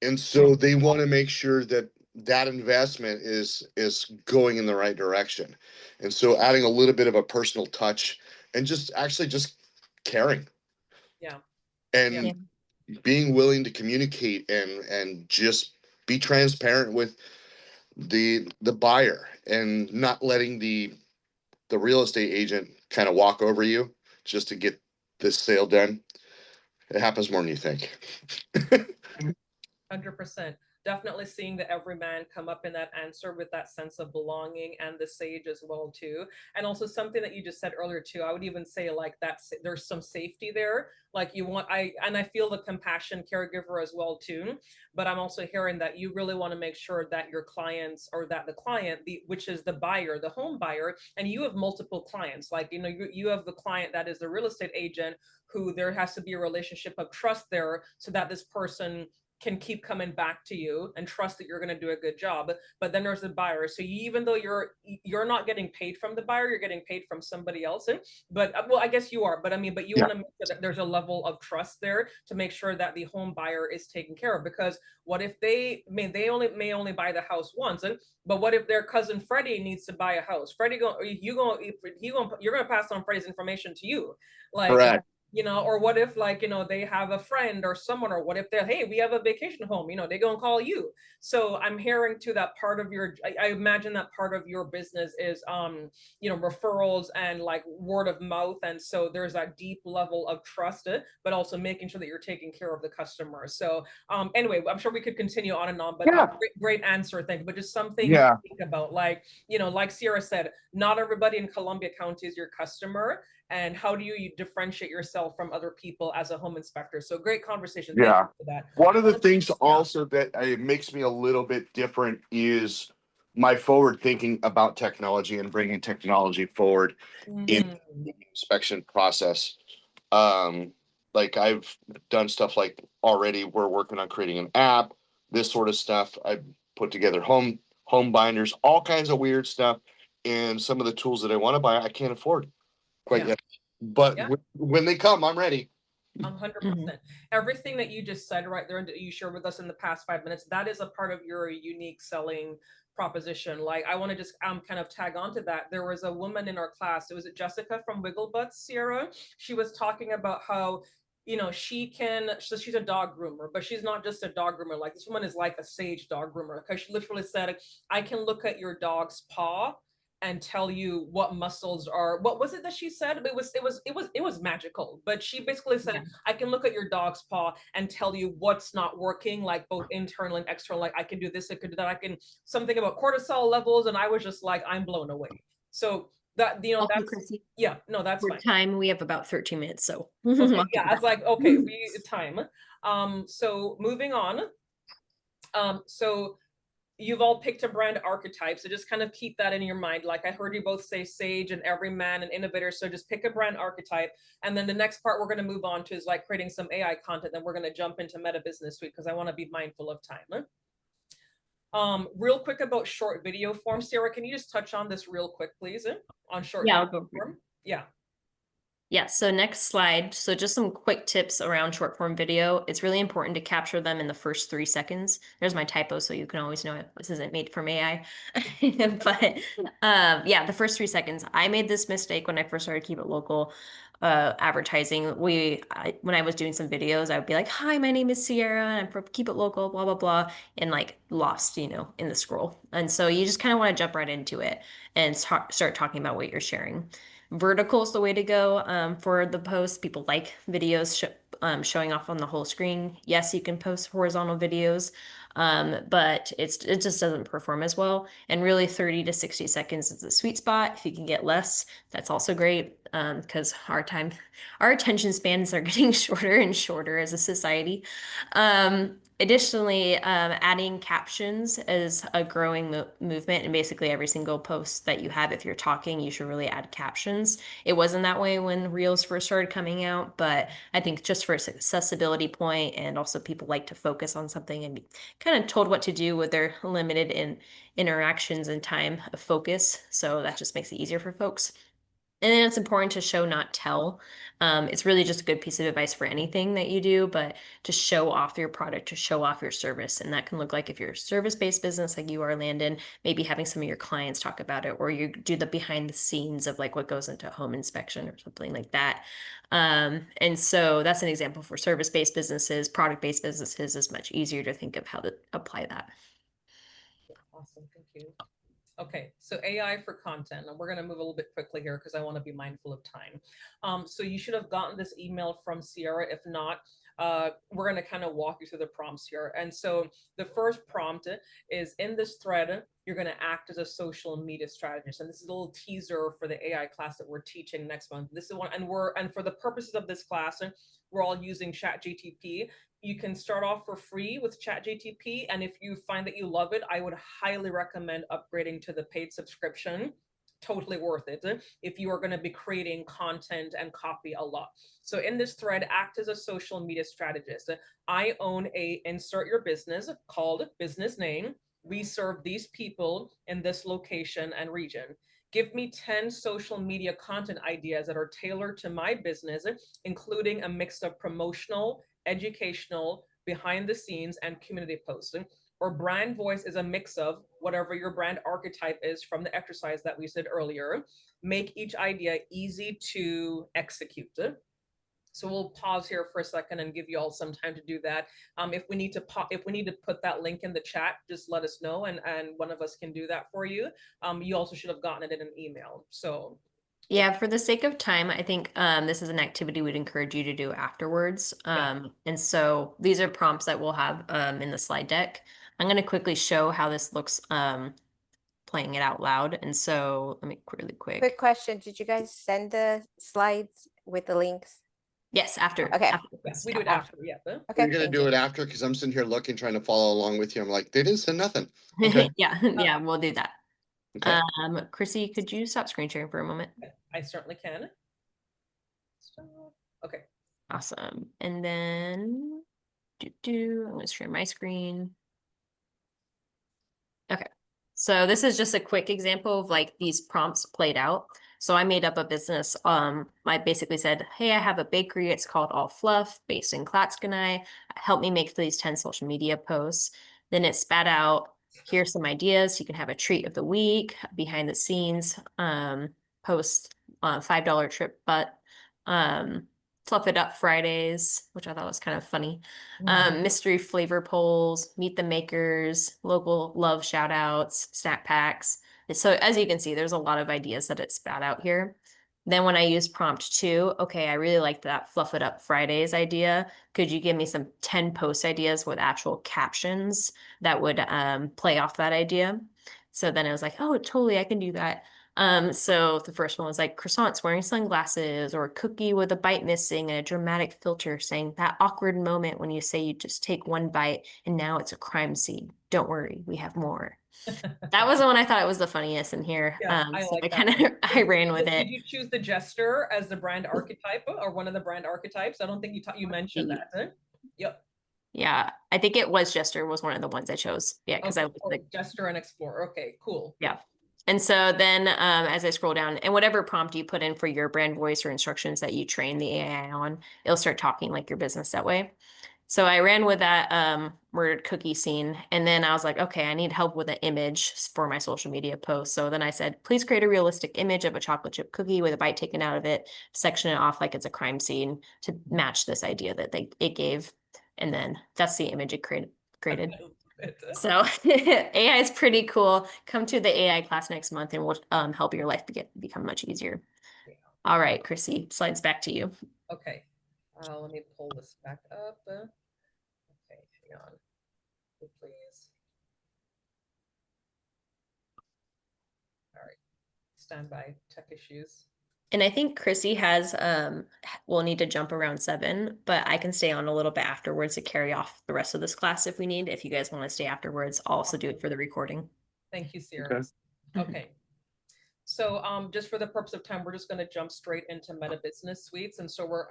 And so they want to make sure that that investment is going in the right direction. And so adding a little bit of a personal touch and just actually just caring Yeah. and Yeah. being willing to communicate and just be transparent with the buyer, and not letting the real estate agent kind of walk over you just to get this sale done. It happens more than you think. 100%. Definitely seeing the everyman come up in that answer with that sense of belonging, and the sage as well too. And also something that you just said earlier too, I would even say like that there's some safety there. Like I feel the compassion caregiver as well too. But I'm also hearing that you really want to make sure that your clients, or that the client, which is the buyer, the home buyer, and you have multiple clients. Like, you have the client that is the real estate agent, who there has to be a relationship of trust there, so that this person can keep coming back to you and trust that you're going to do a good job. But then there's the buyer. So even though you're not getting paid from the buyer, you're getting paid from somebody else. But well, I guess you are. But I mean, but you want to make sure that there's a level of trust there to make sure that the home buyer is taken care of. Because what if they may only buy the house once, but what if their cousin Freddie needs to buy a house? Freddie you're gonna pass on Freddie's information to you, like. Correct. Or what if, like, they have a friend or someone, or what if they're, hey, we have a vacation home, they go and call you. So I'm hearing to that part of I imagine that part of your business is, referrals and like word of mouth. And so there's that deep level of trust, but also making sure that you're taking care of the customer. So anyway, I'm sure we could continue on and on, but Yeah. great answer. Thank you. But just something Yeah. to think about, like, like Sierra said, not everybody in Columbia County is your customer. And how do you differentiate yourself from other people as a home inspector? So great conversation. Thank Yeah. you for that. One of the things also that makes me a little bit different is my forward thinking about technology and bringing technology forward in Mhm. the inspection process. Like I've done stuff like already we're working on creating an app, this sort of stuff. I've put together home binders, all kinds of weird stuff. And some of the tools that I want to buy, I can't afford quite Yeah. yet. But Yeah. when they come, I'm ready. 100%. Everything that you just said right there, and that you shared with us in the past 5 minutes, that is a part of your unique selling proposition. Like, I want to just kind of tag onto that. There was a woman in our class, it was Jessica from Wigglebutts, Sierra. She was talking about how she's a dog groomer, but she's not just a dog groomer. Like, this woman is like a sage dog groomer, because she literally said, I can look at your dog's paw and tell you what muscles are. What was it that she said? It was magical. But she basically said, Yeah. I can look at your dog's paw and tell you what's not working, like both internal and external. Like, I can do this, I could do that, I can something about cortisol levels. And I was just like, I'm blown away. So that, Also, that's, Chrissy, yeah, no, that's for fine. time, we have about 13 minutes, so. Okay, yeah, I was like, okay, we time. So moving on. So you've all picked a brand archetype, so just kind of keep that in your mind. Like, I heard you both say sage and everyman and innovator, so just pick a brand archetype. And then the next part we're going to move on to is like creating some AI content. Then we're going to jump into Meta Business Suite, because I want to be mindful of time. Real quick about short video form. Sarah, can you just touch on this real quick, please? On short Yeah, I'll video go for it. form? Yeah. Yeah, so next slide. So just some quick tips around short form video. It's really important to capture them in the first 3 seconds. There's my typo, so you can always know this isn't made from AI. But yeah, the first 3 seconds. I made this mistake when I first started Keep It Local advertising. When I was doing some videos, I would be like, hi, my name is Sierra, and I'm from Keep It Local, blah, blah, blah, and like lost, in the scroll. And so you just kind of want to jump right into it and start talking about what you're sharing. Vertical is the way to go for the post. People like videos showing off on the whole screen. Yes, you can post horizontal videos, but it just doesn't perform as well. And really 30 to 60 seconds is the sweet spot. If you can get less, that's also great, because our attention spans are getting shorter and shorter as a society. Additionally, adding captions is a growing movement, and basically every single post that you have, if you're talking, you should really add captions. It wasn't that way when Reels first started coming out, but I think just for accessibility point, and also people like to focus on something and be kind of told what to do with their limited interactions and time of focus. So that just makes it easier for folks. And then it's important to show, not tell. It's really just a good piece of advice for anything that you do, but to show off your product, to show off your service. And that can look like if you're a service-based business like you are, Landon, maybe having some of your clients talk about it, or you do the behind the scenes of like what goes into a home inspection or something like that. And so that's an example for service-based businesses. Product-based businesses is much easier to think of how to apply that. Awesome, thank you. Okay, so AI for content, and we're going to move a little bit quickly here because I want to be mindful of time. So you should have gotten this email from Sierra. If not, we're going to kind of walk you through the prompts here. And so the first prompt is, in this thread, you're going to act as a social media strategist. And this is a little teaser for the AI class that we're teaching next month. This is one, and for the purposes of this class, we're all using ChatGTP. You can start off for free with ChatGTP, and if you find that you love it, I would highly recommend upgrading to the paid subscription. Totally worth it if you are going to be creating content and copy a lot. So in this thread, act as a social media strategist. I own a insert your business called business name. We serve these people in this location and region. Give me 10 social media content ideas that are tailored to my business, including a mix of promotional, educational, behind the scenes, and community posting. Or brand voice is a mix of whatever your brand archetype is from the exercise that we said earlier. Make each idea easy to execute. So we'll pause here for a second and give you all some time to do that. If we need to put that link in the chat, just let us know, and one of us can do that for you. You also should have gotten it in an email. So Yeah, for the sake of time, I think this is an activity we'd encourage you to do afterwards. And so these are prompts that we'll have in the slide deck. I'm going to quickly show how this looks playing it out loud. And so let me really quick. Quick question. Did you guys send the slides with the links? Yes, after. Okay. Yes, we do it after. Yeah. Okay. We're gonna thank do you. it after because I'm sitting here looking, trying to follow along with you. I'm like, they didn't send nothing. Okay. Yeah, we'll do that. Okay. Chrissy, could you stop screen sharing for a moment? I certainly can. Okay. Awesome. And then I'm going to share my screen. Okay. So this is just a quick example of like these prompts played out. So I made up a business. I basically said, hey, I have a bakery. It's called All Fluff, based in Klatskanai. Help me make these 10 social media posts. Then it spat out, here's some ideas. You can have a treat of the week, behind the scenes, post $5 trip, but Fluff It Up Fridays, which I thought was kind of funny. Mystery flavor polls, meet the makers, local love shout outs, snack packs. So as you can see, there's a lot of ideas that it spat out here. Then when I use prompt 2, okay, I really like that Fluff It Up Fridays idea. Could you give me some 10 post ideas with actual captions that would play off that idea? So then I was like, oh, totally, I can do that. So the first one was like croissants wearing sunglasses, or a cookie with a bite missing and a dramatic filter saying that awkward moment when you say you just take one bite and now it's a crime scene. Don't worry, we have more. That was the one I thought it was the funniest in here. Yeah, I So like I that kind of one. I ran with Did it. you choose the jester as the brand archetype or one of the brand archetypes? I don't think you mentioned that. Huh? Yep. Yeah, I think it was Jester was one of the ones I chose. Yeah, because Okay. I was like, Jester and explorer. Okay, cool. yeah. And so then as I scroll down, and whatever prompt you put in for your brand voice or instructions that you train the AI on, it'll start talking like your business that way. So I ran with that word cookie scene, and then I was like, okay, I need help with an image for my social media post. So then I said, please create a realistic image of a chocolate chip cookie with a bite taken out of it, section it off like it's a crime scene to match this idea that it gave. And then that's the image it created. So AI is pretty cool. Come to the AI class next month and we'll help your life become much easier. All right, Chrissy, slides back to you. Okay. Let me pull this back up. Okay, hang on, please. All right, stand by, tech issues. And I think Chrissy has, will need to jump around 7, but I can stay on a little bit afterwards to carry off the rest of this class if we need. If you guys want to stay afterwards, I'll also do it for the recording. Thank you, Sierra. Okay. So just for the purpose of time, we're just going to jump straight into Meta Business Suites. And so we're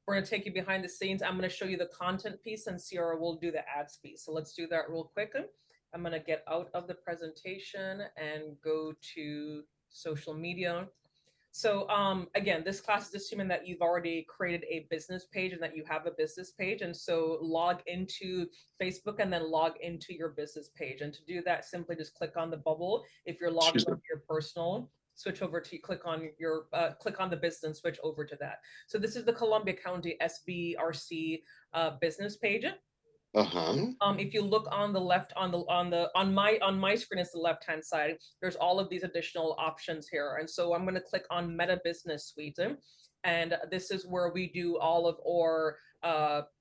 going to take you behind the scenes. I'm going to show you the content piece and Sierra will do the ads piece. So let's do that real quick. I'm going to get out of the presentation and go to social media. So again, this class is assuming that you've already created a business page and that you have a business page. And so log into Facebook and then log into your business page. And to do that, simply just click on the bubble. If you're logged into your personal, switch over to click on the business and switch over to that. So this is the Columbia County SBRC business page. If you look on the left, on my screen is the left hand side, there's all of these additional options here. And so I'm going to click on Meta Business Suite. And this is where we do all of our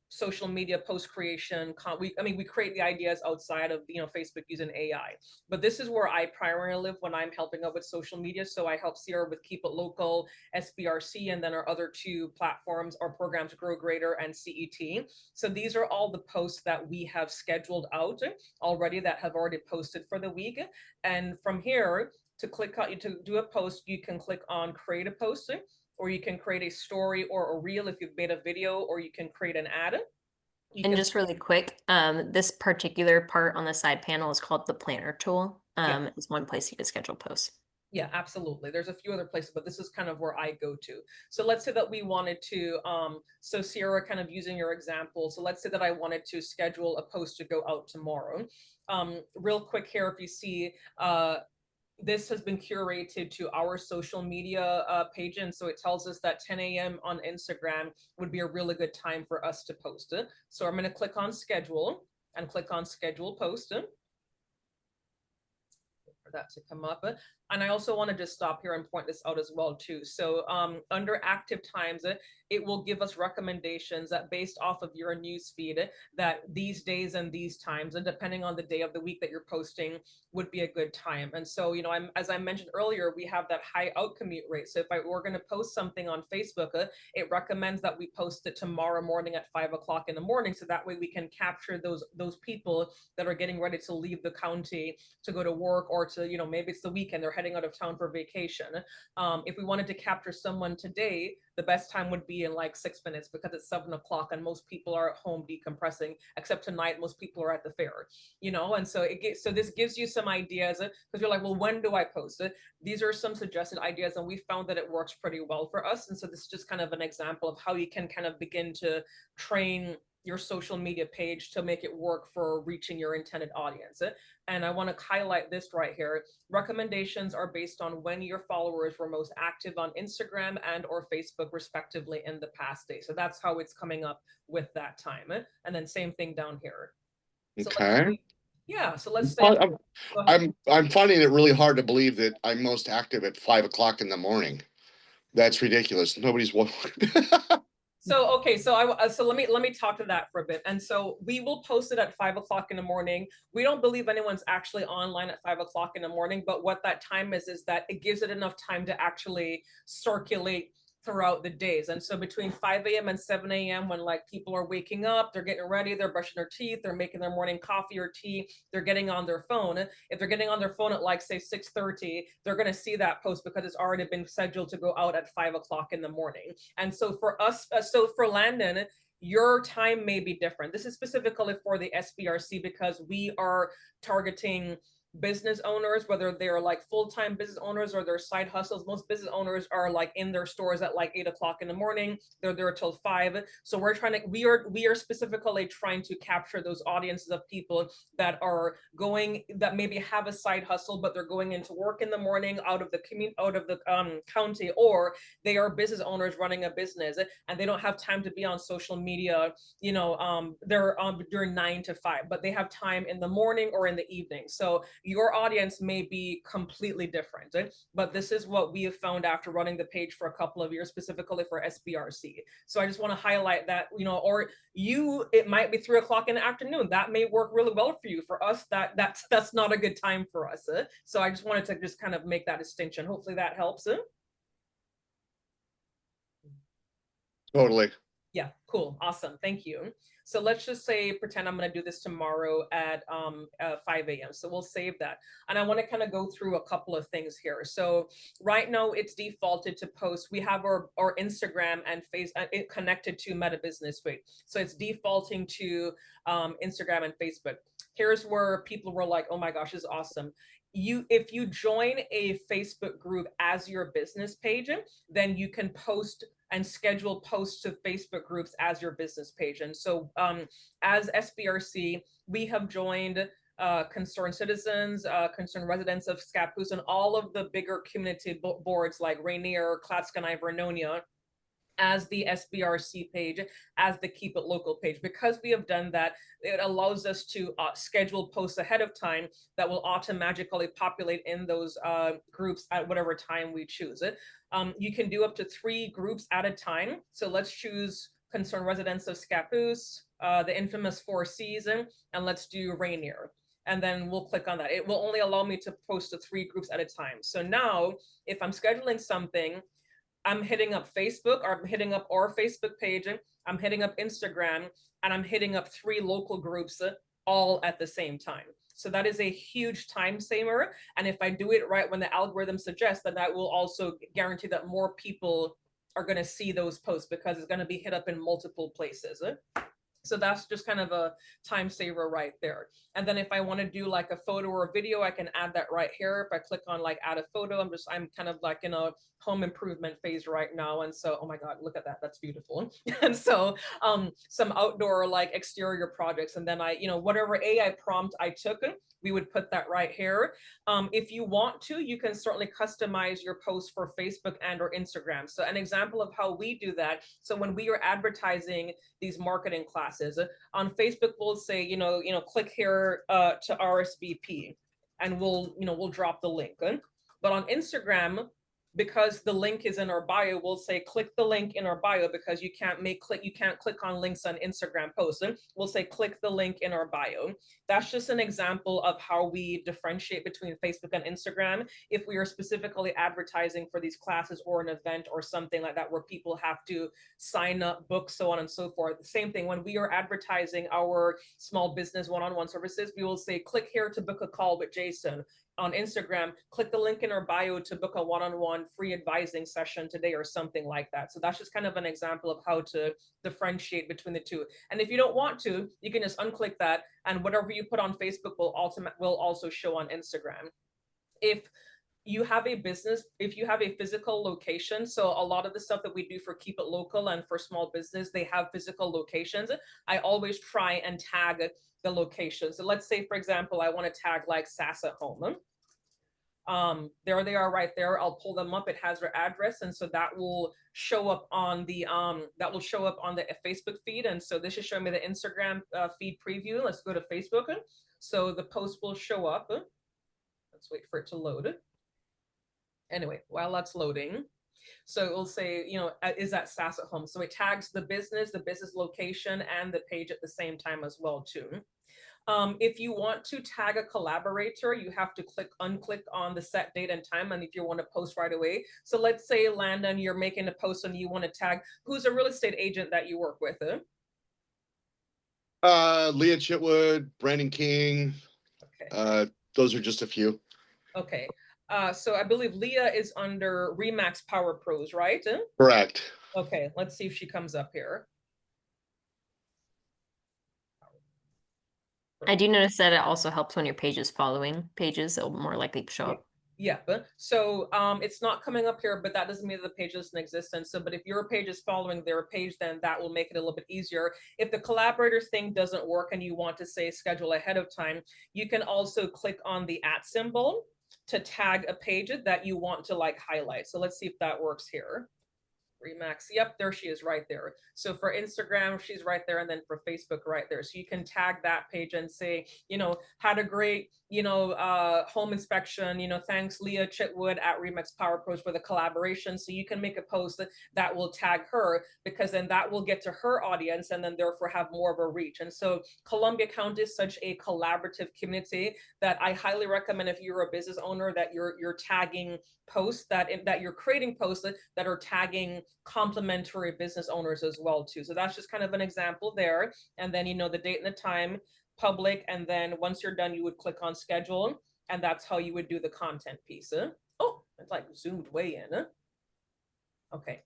social media post creation. We create the ideas outside of Facebook using AI, but this is where I primarily live when I'm helping out with social media. So I help Sierra with Keep It Local, SBRC, and then our other 2 platforms or programs, Grow Greater and CET. So these are all the posts that we have scheduled out already that have already posted for the week. And from here, to do a post, you can click on create a post, or you can create a story or a reel if you've made a video, or you can create an ad. And just really quick, this particular part on the side panel is called the planner tool. It's one place you can schedule posts. Yeah, absolutely. There's a few other places, but this is kind of where I go to. So let's say that we wanted to, so Sierra, kind of using your example. So let's say that I wanted to schedule a post to go out tomorrow. Real quick here, if you see, this has been curated to our social media page. And so it tells us that 10 a.m. on Instagram would be a really good time for us to post it. So I'm going to click on schedule and click on schedule post. For that to come up. And I also want to just stop here and point this out as well too. So under active times, it will give us recommendations that based off of your news feed that these days and these times, and depending on the day of the week that you're posting, would be a good time. And so, as I mentioned earlier, we have that high out commute rate. So if we're going to post something on Facebook, it recommends that we post it tomorrow morning at 5 o'clock in the morning. So that way we can capture those people that are getting ready to leave the county to go to work, or to, maybe it's the weekend, they're heading out of town for vacation. If we wanted to capture someone today, the best time would be in like 6 minutes, because it's 7 o'clock and most people are at home decompressing, except tonight, most people are at the fair, and so this gives you some ideas, because you're like, well, when do I post it? These are some suggested ideas, and we found that it works pretty well for us. And so this is just kind of an example of how you can kind of begin to train your social media page to make it work for reaching your intended audience. And I want to highlight this right here. Recommendations are based on when your followers were most active on Instagram and or Facebook respectively in the past day. So that's how it's coming up with that time. And then same thing down here. Okay. So let's say I'm finding it really hard to believe that I'm most active at 5 o'clock in the morning. That's ridiculous. Nobody's So, okay, so let me talk to that for a bit. And so we will post it at 5 o'clock in the morning. We don't believe anyone's actually online at 5 o'clock in the morning, but what that time is that it gives it enough time to actually circulate throughout the days. And so between 5 a.m. and 7 a.m. when like people are waking up, they're getting ready, they're brushing their teeth, they're making their morning coffee or tea, they're getting on their phone. If they're getting on their phone at like say 6:30, they're going to see that post because it's already been scheduled to go out at 5 o'clock in the morning. And so for us, so for Landon, your time may be different. This is specifically for the SBRC because we are targeting business owners, whether they're like full-time business owners or their side hustles. Most business owners are like in their stores at like 8 o'clock in the morning. They're there till 5. So we are specifically trying to capture those audiences of people that maybe have a side hustle, but they're going into work in the morning out of the county, or they are business owners running a business and they don't have time to be on social media, they're during 9 to 5, but they have time in the morning or in the evening. So your audience may be completely different, but this is what we have found after running the page for a couple of years, specifically for SBRC. So I just want to highlight that, it might be 3 o'clock in the afternoon. That may work really well for you. For us, that's not a good time for us. So I just wanted to just kind of make that distinction. Hopefully that helps. Totally. Yeah, cool, awesome, thank you. So let's just say, pretend I'm gonna do this tomorrow at 5 a.m. So we'll save that. And I wanna kind of go through a couple of things here. So right now it's defaulted to post. We have our Instagram and it connected to Meta Business Suite. So it's defaulting to Instagram and Facebook. Here's where people were like, oh my gosh, this is awesome. If you join a Facebook group as your business page, then you can post and schedule posts to Facebook groups as your business page. And so as SBRC, we have joined concerned citizens, concerned residents of Scappoose, and all of the bigger community boards like Rainier, Clatskanie, Vernonia, as the SBRC page, as the Keep It Local page. Because we have done that, it allows us to schedule posts ahead of time that will automatically populate in those groups at whatever time we choose it. You can do up to 3 groups at a time. So let's choose concerned residents of Scappoose, the infamous 4 Seasons, and let's do Rainier. And then we'll click on that. It will only allow me to post to 3 groups at a time. So now if I'm scheduling something, I'm hitting up Facebook, or I'm hitting up our Facebook page, I'm hitting up Instagram, and I'm hitting up 3 local groups all at the same time. So that is a huge time saver. And if I do it right when the algorithm suggests, then that will also guarantee that more people are going to see those posts because it's going to be hit up in multiple places. So that's just kind of a time saver right there. And then if I want to do like a photo or a video, I can add that right here. If I click on like add a photo, I'm kind of like in a home improvement phase right now. And so, oh my God, look at that. That's beautiful. And so some outdoor like exterior projects. And then whatever AI prompt I took, we would put that right here. If you want to, you can certainly customize your post for Facebook and or Instagram. So an example of how we do that. So when we are advertising these marketing classes on Facebook, we'll say, click here to RSVP, and we'll drop the link. But on Instagram, because the link is in our bio, we'll say click the link in our bio, because you can't click on links on Instagram posts. We'll say click the link in our bio. That's just an example of how we differentiate between Facebook and Instagram. If we are specifically advertising for these classes or an event or something like that, where people have to sign up, book, so on and so forth. The same thing when we are advertising our small business one-on-one services, we will say click here to book a call with Jason. On Instagram, click the link in our bio to book a one-on-one free advising session today, or something like that. So that's just kind of an example of how to differentiate between the two. And if you don't want to, you can just unclick that, and whatever you put on Facebook will also show on Instagram. If you have a business, if you have a physical location, so a lot of the stuff that we do for Keep It Local and for small business, they have physical locations. I always try and tag the location. So let's say, for example, I want to tag like SAS at Home. There they are right there. I'll pull them up. It has their address, and so that will show up on the Facebook feed. And so this is showing me the Instagram feed preview. Let's go to Facebook. So the post will show up. Let's wait for it to load. Anyway, while that's loading, so it will say, is that SAS at Home? So it tags the business location, and the page at the same time as well too. If you want to tag a collaborator, you have to unclick on the set date and time, and if you want to post right away. So let's say, Landon, you're making a post and you want to tag who's a real estate agent that you work with. Leah Chitwood, Brandon King. Okay. Those are just a few. Okay. So I believe Leah is under Remax Power Pros, right? Correct. Okay, let's see if she comes up here. I do notice that it also helps when your page is following pages, it'll more likely show up. Yeah, so it's not coming up here, but that doesn't mean that the page isn't in existence. So, but if your page is following their page, then that will make it a little bit easier. If the collaborators thing doesn't work and you want to say schedule ahead of time, you can also click on the @ symbol to tag a page that you want to like highlight. So let's see if that works here. Remax, yep, there she is right there. So for Instagram, she's right there, and then for Facebook right there. So you can tag that page and say, had a great, home inspection, thanks Leah Chitwood at Remax Power Pros for the collaboration. So you can make a post that will tag her, because then that will get to her audience and then therefore have more of a reach. And so Columbia County is such a collaborative community that I highly recommend, if you're a business owner, that you're tagging posts that you're creating posts that are tagging complementary business owners as well too. So that's just kind of an example there. And then, the date and the time, public, and then once you're done, you would click on schedule, and that's how you would do the content piece. Oh, it's like zoomed way in. Okay.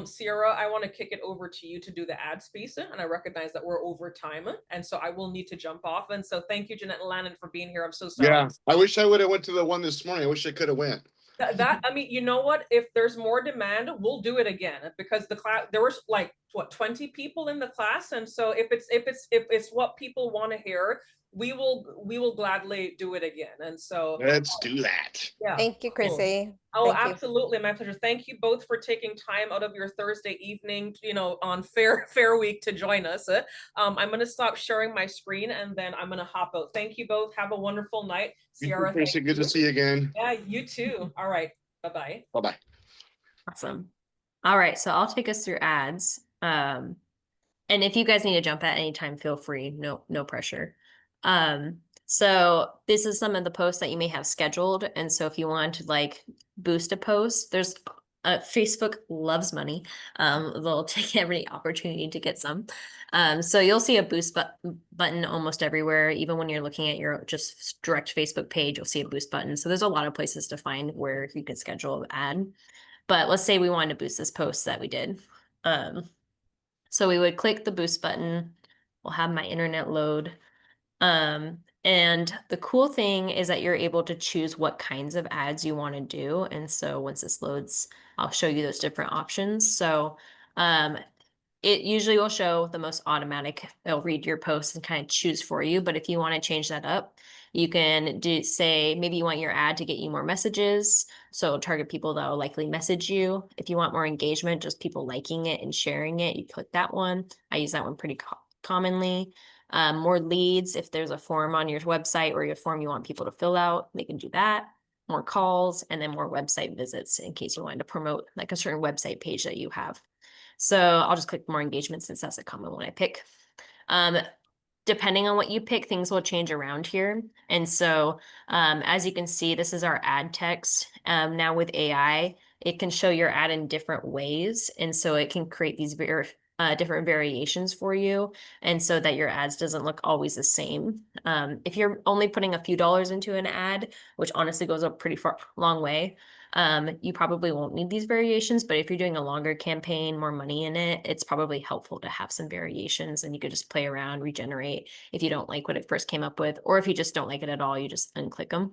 Sierra, I want to kick it over to you to do the ads piece, and I recognize that we're over time, and so I will need to jump off. And so thank you, Jeanette and Lannon, for being here. I'm so sorry. Yeah, I wish I would have went to the one this morning. I wish I could have went. I mean, you know what? If there's more demand, we'll do it again, because the class, there was like what, 20 people in the class, and so if it's what people want to hear, we will gladly do it again. And so Let's do that. yeah. Thank you, Cool. Chrissy. Oh, Thank you. absolutely. My pleasure. Thank you both for taking time out of your Thursday evening, on Fair Week to join us. I'm going to stop sharing my screen, and then I'm going to hop out. Thank you both. Have a wonderful night. Sierra, thank Tracy, good to you. see you again. Yeah, you too. All right. Bye-bye. Bye-bye. Awesome. All right, so I'll take us through ads. And if you guys need to jump at any time, feel free. No pressure. So this is some of the posts that you may have scheduled. And so if you want to like boost a post, there's Facebook loves money. They'll take every opportunity to get some. So you'll see a boost button almost everywhere. Even when you're looking at your just direct Facebook page, you'll see a boost button. So there's a lot of places to find where you can schedule an ad. But let's say we wanted to boost this post that we did. So we would click the boost button. We'll have my internet load. And the cool thing is that you're able to choose what kinds of ads you want to do. And so once this loads, I'll show you those different options. So it usually will show the most automatic. It'll read your post and kind of choose for you. But if you want to change that up, you can say maybe you want your ad to get you more messages. So target people that will likely message you. If you want more engagement, just people liking it and sharing it, you click that one. I use that one pretty commonly. More leads, if there's a form on your website or your form you want people to fill out, they can do that. More calls, and then more website visits in case you wanted to promote like a certain website page that you have. So I'll just click more engagement since that's a common one I pick. Depending on what you pick, things will change around here. And so as you can see, this is our ad text. Now with AI, it can show your ad in different ways. And so it can create these different variations for you, and so that your ads doesn't look always the same. If you're only putting a few dollars into an ad, which honestly goes a pretty long way, you probably won't need these variations. But if you're doing a longer campaign, more money in it, it's probably helpful to have some variations, and you could just play around, regenerate if you don't like what it first came up with, or if you just don't like it at all, you just unclick them.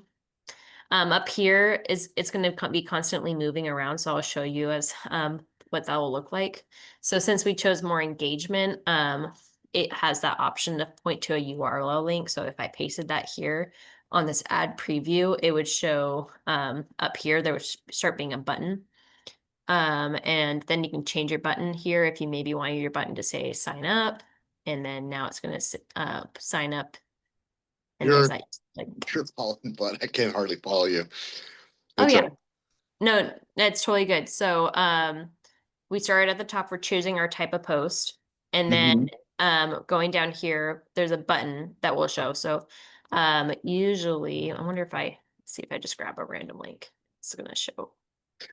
Up here it's going to be constantly moving around, so I'll show you as what that will look like. So since we chose more engagement, it has that option to point to a URL link. So if I pasted that here on this ad preview, it would show up here, there would start being a button. And then you can change your button here if you maybe want your button to say sign up. And then now it's going to sign up. And You're following, but I can't hardly follow you. Oh It's yeah. No, that's totally good. So we started at the top for choosing our type of post, and then going down here, there's a button that will show. So usually, I wonder if see if I just grab a random link, it's going to show.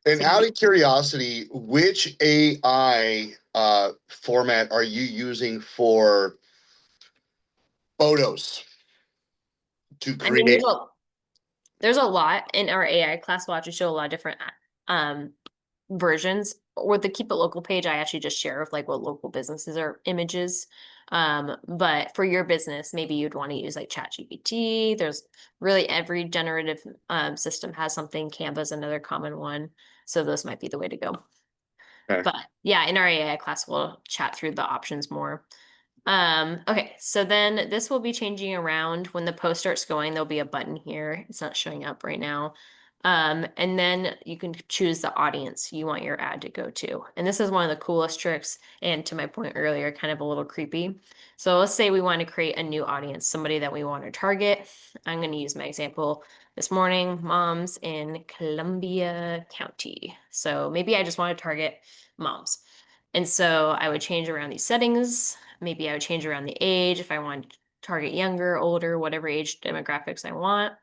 And out of curiosity, which AI format are you using for photos to I mean, create? there's a lot in our AI class. We'll actually show a lot of different versions. With the Keep It Local page, I actually just share like what local businesses are images. But for your business, maybe you'd want to use like ChatGPT. There's really every generative system has something. Canva's another common one. So those might be the way to go. Okay. But yeah, in our AI class, we'll chat through the options more. Okay, so then this will be changing around. When the post starts going, there'll be a button here. It's not showing up right now. And then you can choose the audience you want your ad to go to. And this is one of the coolest tricks, and to my point earlier, kind of a little creepy. So let's say we want to create a new audience, somebody that we want to target. I'm going to use my example this morning, moms in Columbia County. So maybe I just want to target moms. And so I would change around these settings. Maybe I would change around the age if I want to target younger, older, whatever age demographics I want.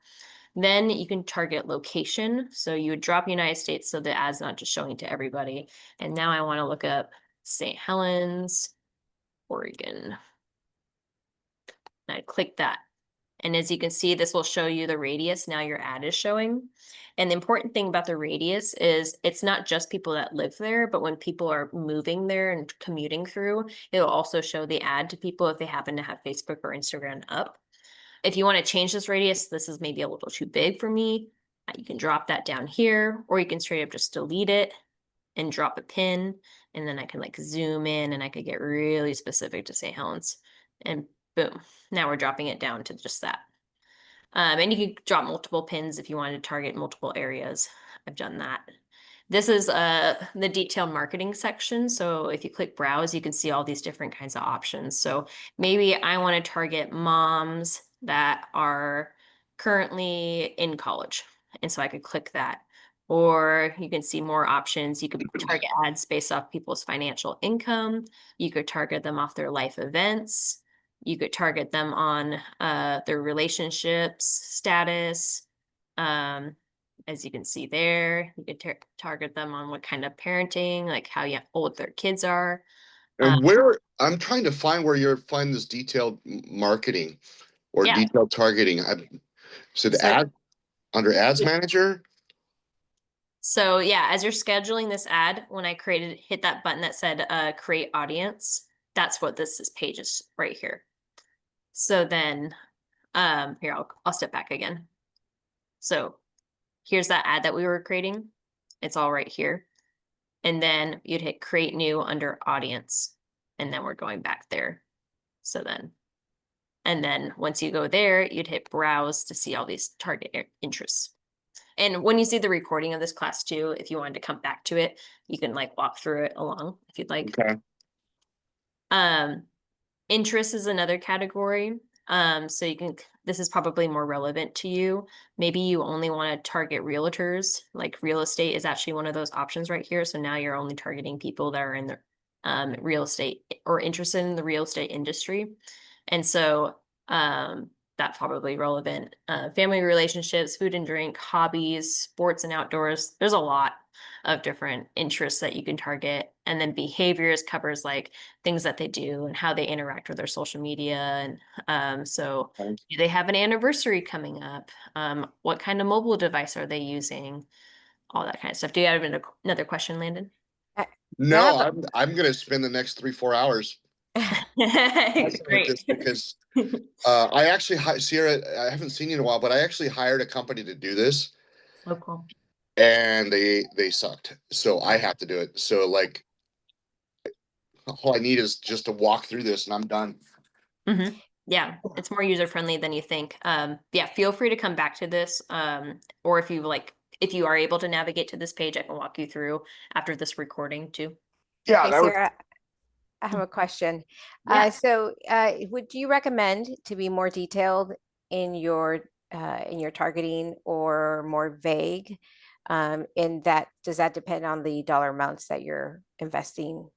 Then you can target location. So you would drop United States so the ad's not just showing to everybody. And now I want to look up St. Helens, Oregon. And I click that. And as you can see, this will show you the radius now your ad is showing. And the important thing about the radius is it's not just people that live there, but when people are moving there and commuting through, it'll also show the ad to people if they happen to have Facebook or Instagram up. If you want to change this radius, this is maybe a little too big for me. You can drop that down here, or you can straight up just delete it and drop a pin. And then I can like zoom in and I could get really specific to St. Helens. And boom, now we're dropping it down to just that. And you can drop multiple pins if you wanted to target multiple areas. I've done that. This is the detailed marketing section. So if you click browse, you can see all these different kinds of options. So maybe I want to target moms that are currently in college. And so I could click that. Or you can see more options. You could target ads based off people's financial income. You could target them off their life events. You could target them on their relationships status. As you can see there, you could target them on what kind of parenting, like how old their kids are. And where I'm trying to find where you're find this detailed marketing or Yeah. detailed targeting. I said So- ad under ads manager. So yeah, as you're scheduling this ad, when I hit that button that said create audience, that's what this page is right here. So then, here, I'll step back again. So here's that ad that we were creating. It's all right here. And then you'd hit create new under audience. And then we're going back there. So then, and then once you go there, you'd hit browse to see all these target interests. And when you see the recording of this class too, if you wanted to come back to it, you can like walk through it along if you'd like. Okay. Interest is another category. So you can, this is probably more relevant to you. Maybe you only want to target realtors, like real estate is actually one of those options right here. So now you're only targeting people that are in the real estate or interested in the real estate industry. And so that's probably relevant. Family relationships, food and drink, hobbies, sports and outdoors. There's a lot of different interests that you can target. And then behaviors covers like things that they do and how they interact with their social media. And so do they have an anniversary coming up? What kind of mobile device are they using? All that kind of stuff. Do you have another question, Landon? No, I'm gonna spend the next 3-4 hours Great. just because I actually Sierra, I haven't seen you in a while, but I actually hired a company to do this. Oh, cool. And they sucked. So I have to do it. So like all I need is just to walk through this and I'm done. Mm-hmm. Yeah, it's more user friendly than you think. Yeah, feel free to come back to this. Or if you are able to navigate to this page, I can walk you through after this recording too. Yeah, Hey, Sarah, I have a question. Yeah. Would you recommend to be more detailed in your targeting or more vague? Does that depend on the dollar amounts that you're investing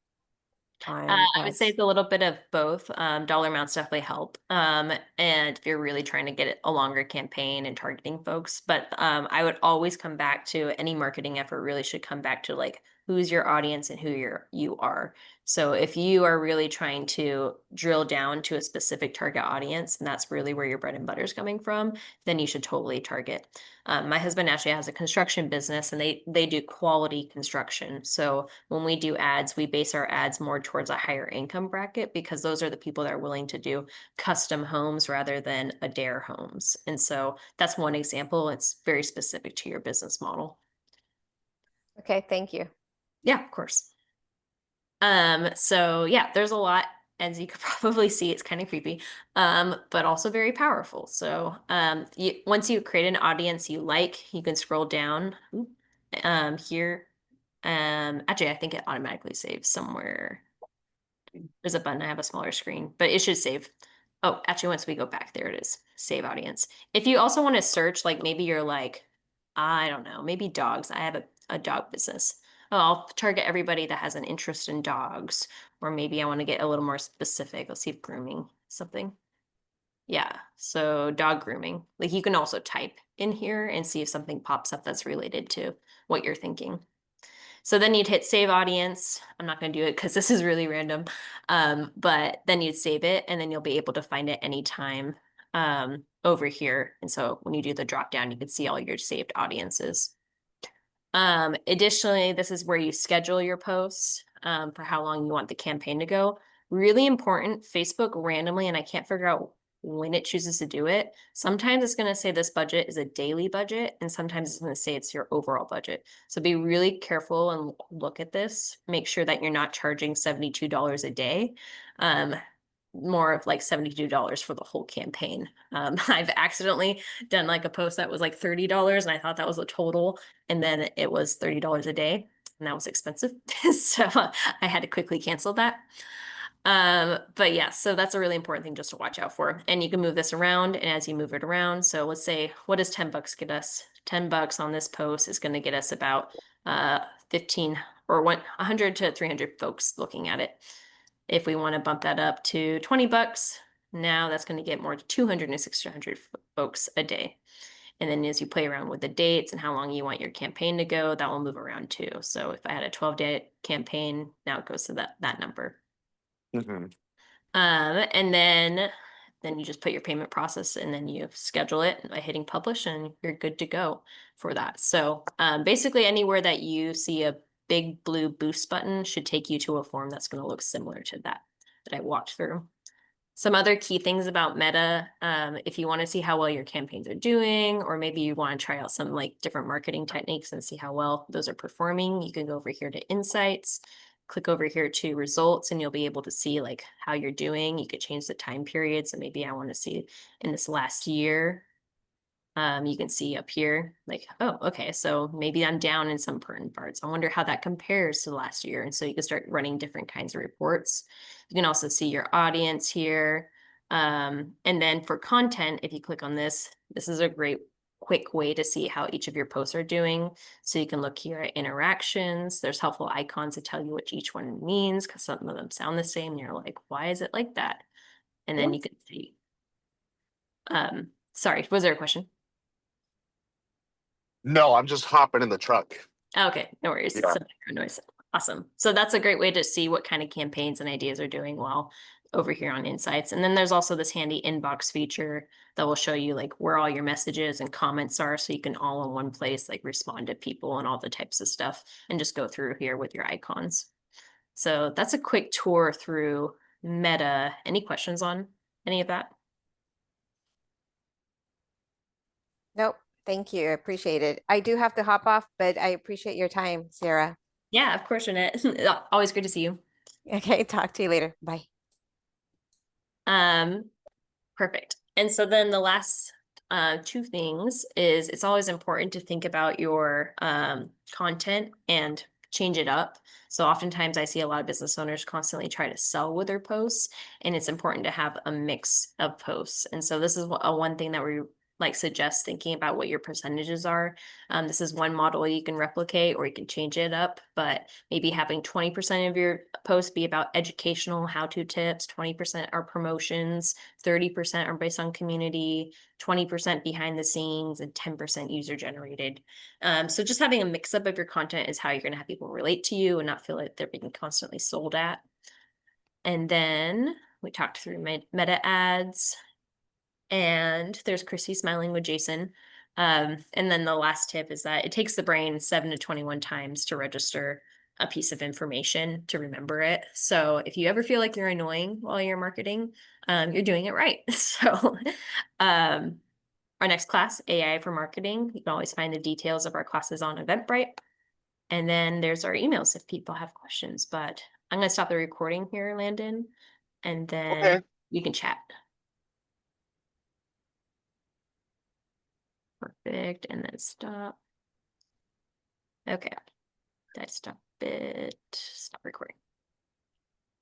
on? I would say it's a little bit of both. Dollar amounts definitely help. And if you're really trying to get a longer campaign and targeting folks, but I would always come back to any marketing effort really should come back to like who's your audience and who you are. So if you are really trying to drill down to a specific target audience, and that's really where your bread and butter is coming from, then you should totally target. My husband actually has a construction business and they do quality construction. So when we do ads, we base our ads more towards a higher income bracket because those are the people that are willing to do custom homes rather than Adair homes. And so that's one example. It's very specific to your business model. Okay, thank you. Yeah, of course. So yeah, there's a lot, as you could probably see, it's kind of creepy, but also very powerful. So once you create an audience you like, you can scroll down here. Actually, I think it automatically saves somewhere. There's a button, I have a smaller screen, but it should save. Oh, actually, once we go back, there it is, save audience. If you also want to search, like maybe you're like, I don't know, maybe dogs. I have a dog business. Oh, I'll target everybody that has an interest in dogs. Or maybe I want to get a little more specific. Let's see if grooming something. Yeah, so dog grooming. Like you can also type in here and see if something pops up that's related to what you're thinking. So then you'd hit save audience. I'm not going to do it because this is really random. But then you'd save it and then you'll be able to find it anytime over here. And so when you do the drop down, you can see all your saved audiences. Additionally, this is where you schedule your posts for how long you want the campaign to go. Really important, Facebook randomly, and I can't figure out when it chooses to do it. Sometimes it's going to say this budget is a daily budget, and sometimes it's going to say it's your overall budget. So be really careful and look at this. Make sure that you're not charging $72 a day. More of like $72 for the whole campaign. I've accidentally done like a post that was like $30 and I thought that was a total, and then it was $30 a day and that was expensive. So I had to quickly cancel that. But yeah, so that's a really important thing just to watch out for. And you can move this around, and as you move it around, so let's say, what does $10 get us? $10 on this post is going to get us about 15 or 100 to 300 folks looking at it. If we want to bump that up to $20, now that's going to get more to 200 to 600 folks a day. And then as you play around with the dates and how long you want your campaign to go, that will move around too. So if I had a 12-day campaign, now it goes to that number. Mhm. And then you just put your payment process and then you schedule it by hitting publish and you're good to go for that. So basically anywhere that you see a big blue boost button should take you to a form that's going to look similar to that I walked through. Some other key things about Meta, if you want to see how well your campaigns are doing, or maybe you want to try out some like different marketing techniques and see how well those are performing, you can go over here to Insights, click over here to Results, and you'll be able to see like how you're doing. You could change the time period. So maybe I want to see in this last year. You can see up here, like, oh, okay, so maybe I'm down in some important parts. I wonder how that compares to last year. And so you can start running different kinds of reports. You can also see your audience here. And then for content, if you click on this, this is a great quick way to see how each of your posts are doing. So you can look here at interactions. There's helpful icons to tell you what each one means because some of them sound the same. And you're like, why is it like that? And then you can see. Sorry, was there a question? No, I'm just hopping in the truck. Okay, no worries. Yeah. Some background noise. Awesome. So that's a great way to see what kind of campaigns and ideas are doing well over here on Insights. And then there's also this handy inbox feature that will show you like where all your messages and comments are, so you can all in one place like respond to people and all the types of stuff and just go through here with your icons. So that's a quick tour through Meta. Any questions on any of that? Nope. Thank you. I appreciate it. I do have to hop off, but I appreciate your time, Sarah. Yeah, of course, Jeanette. Always good to see you. Okay, talk to you later. Bye. Perfect. And so then the last two things is it's always important to think about your content and change it up. So oftentimes I see a lot of business owners constantly try to sell with their posts, and it's important to have a mix of posts. And so this is one thing that we like suggest thinking about what your percentages are. This is one model you can replicate or you can change it up, but maybe having 20% of your posts be about educational how-to tips, 20% are promotions, 30% are based on community, 20% behind the scenes, and 10% user generated. So just having a mix up of your content is how you're going to have people relate to you and not feel like they're being constantly sold at. And then we talked through meta ads. And there's Chrissy smiling with Jason. And then the last tip is that it takes the brain 7 to 21 times to register a piece of information to remember it. So if you ever feel like you're annoying while you're marketing, you're doing it right. So our next class, AI for Marketing, you can always find the details of our classes on Eventbrite. And then there's our emails if people have questions. But I'm going to stop the recording here, Landon, and then Okay. you can chat. Perfect, and then stop. Okay, did I stop it? Stop recording.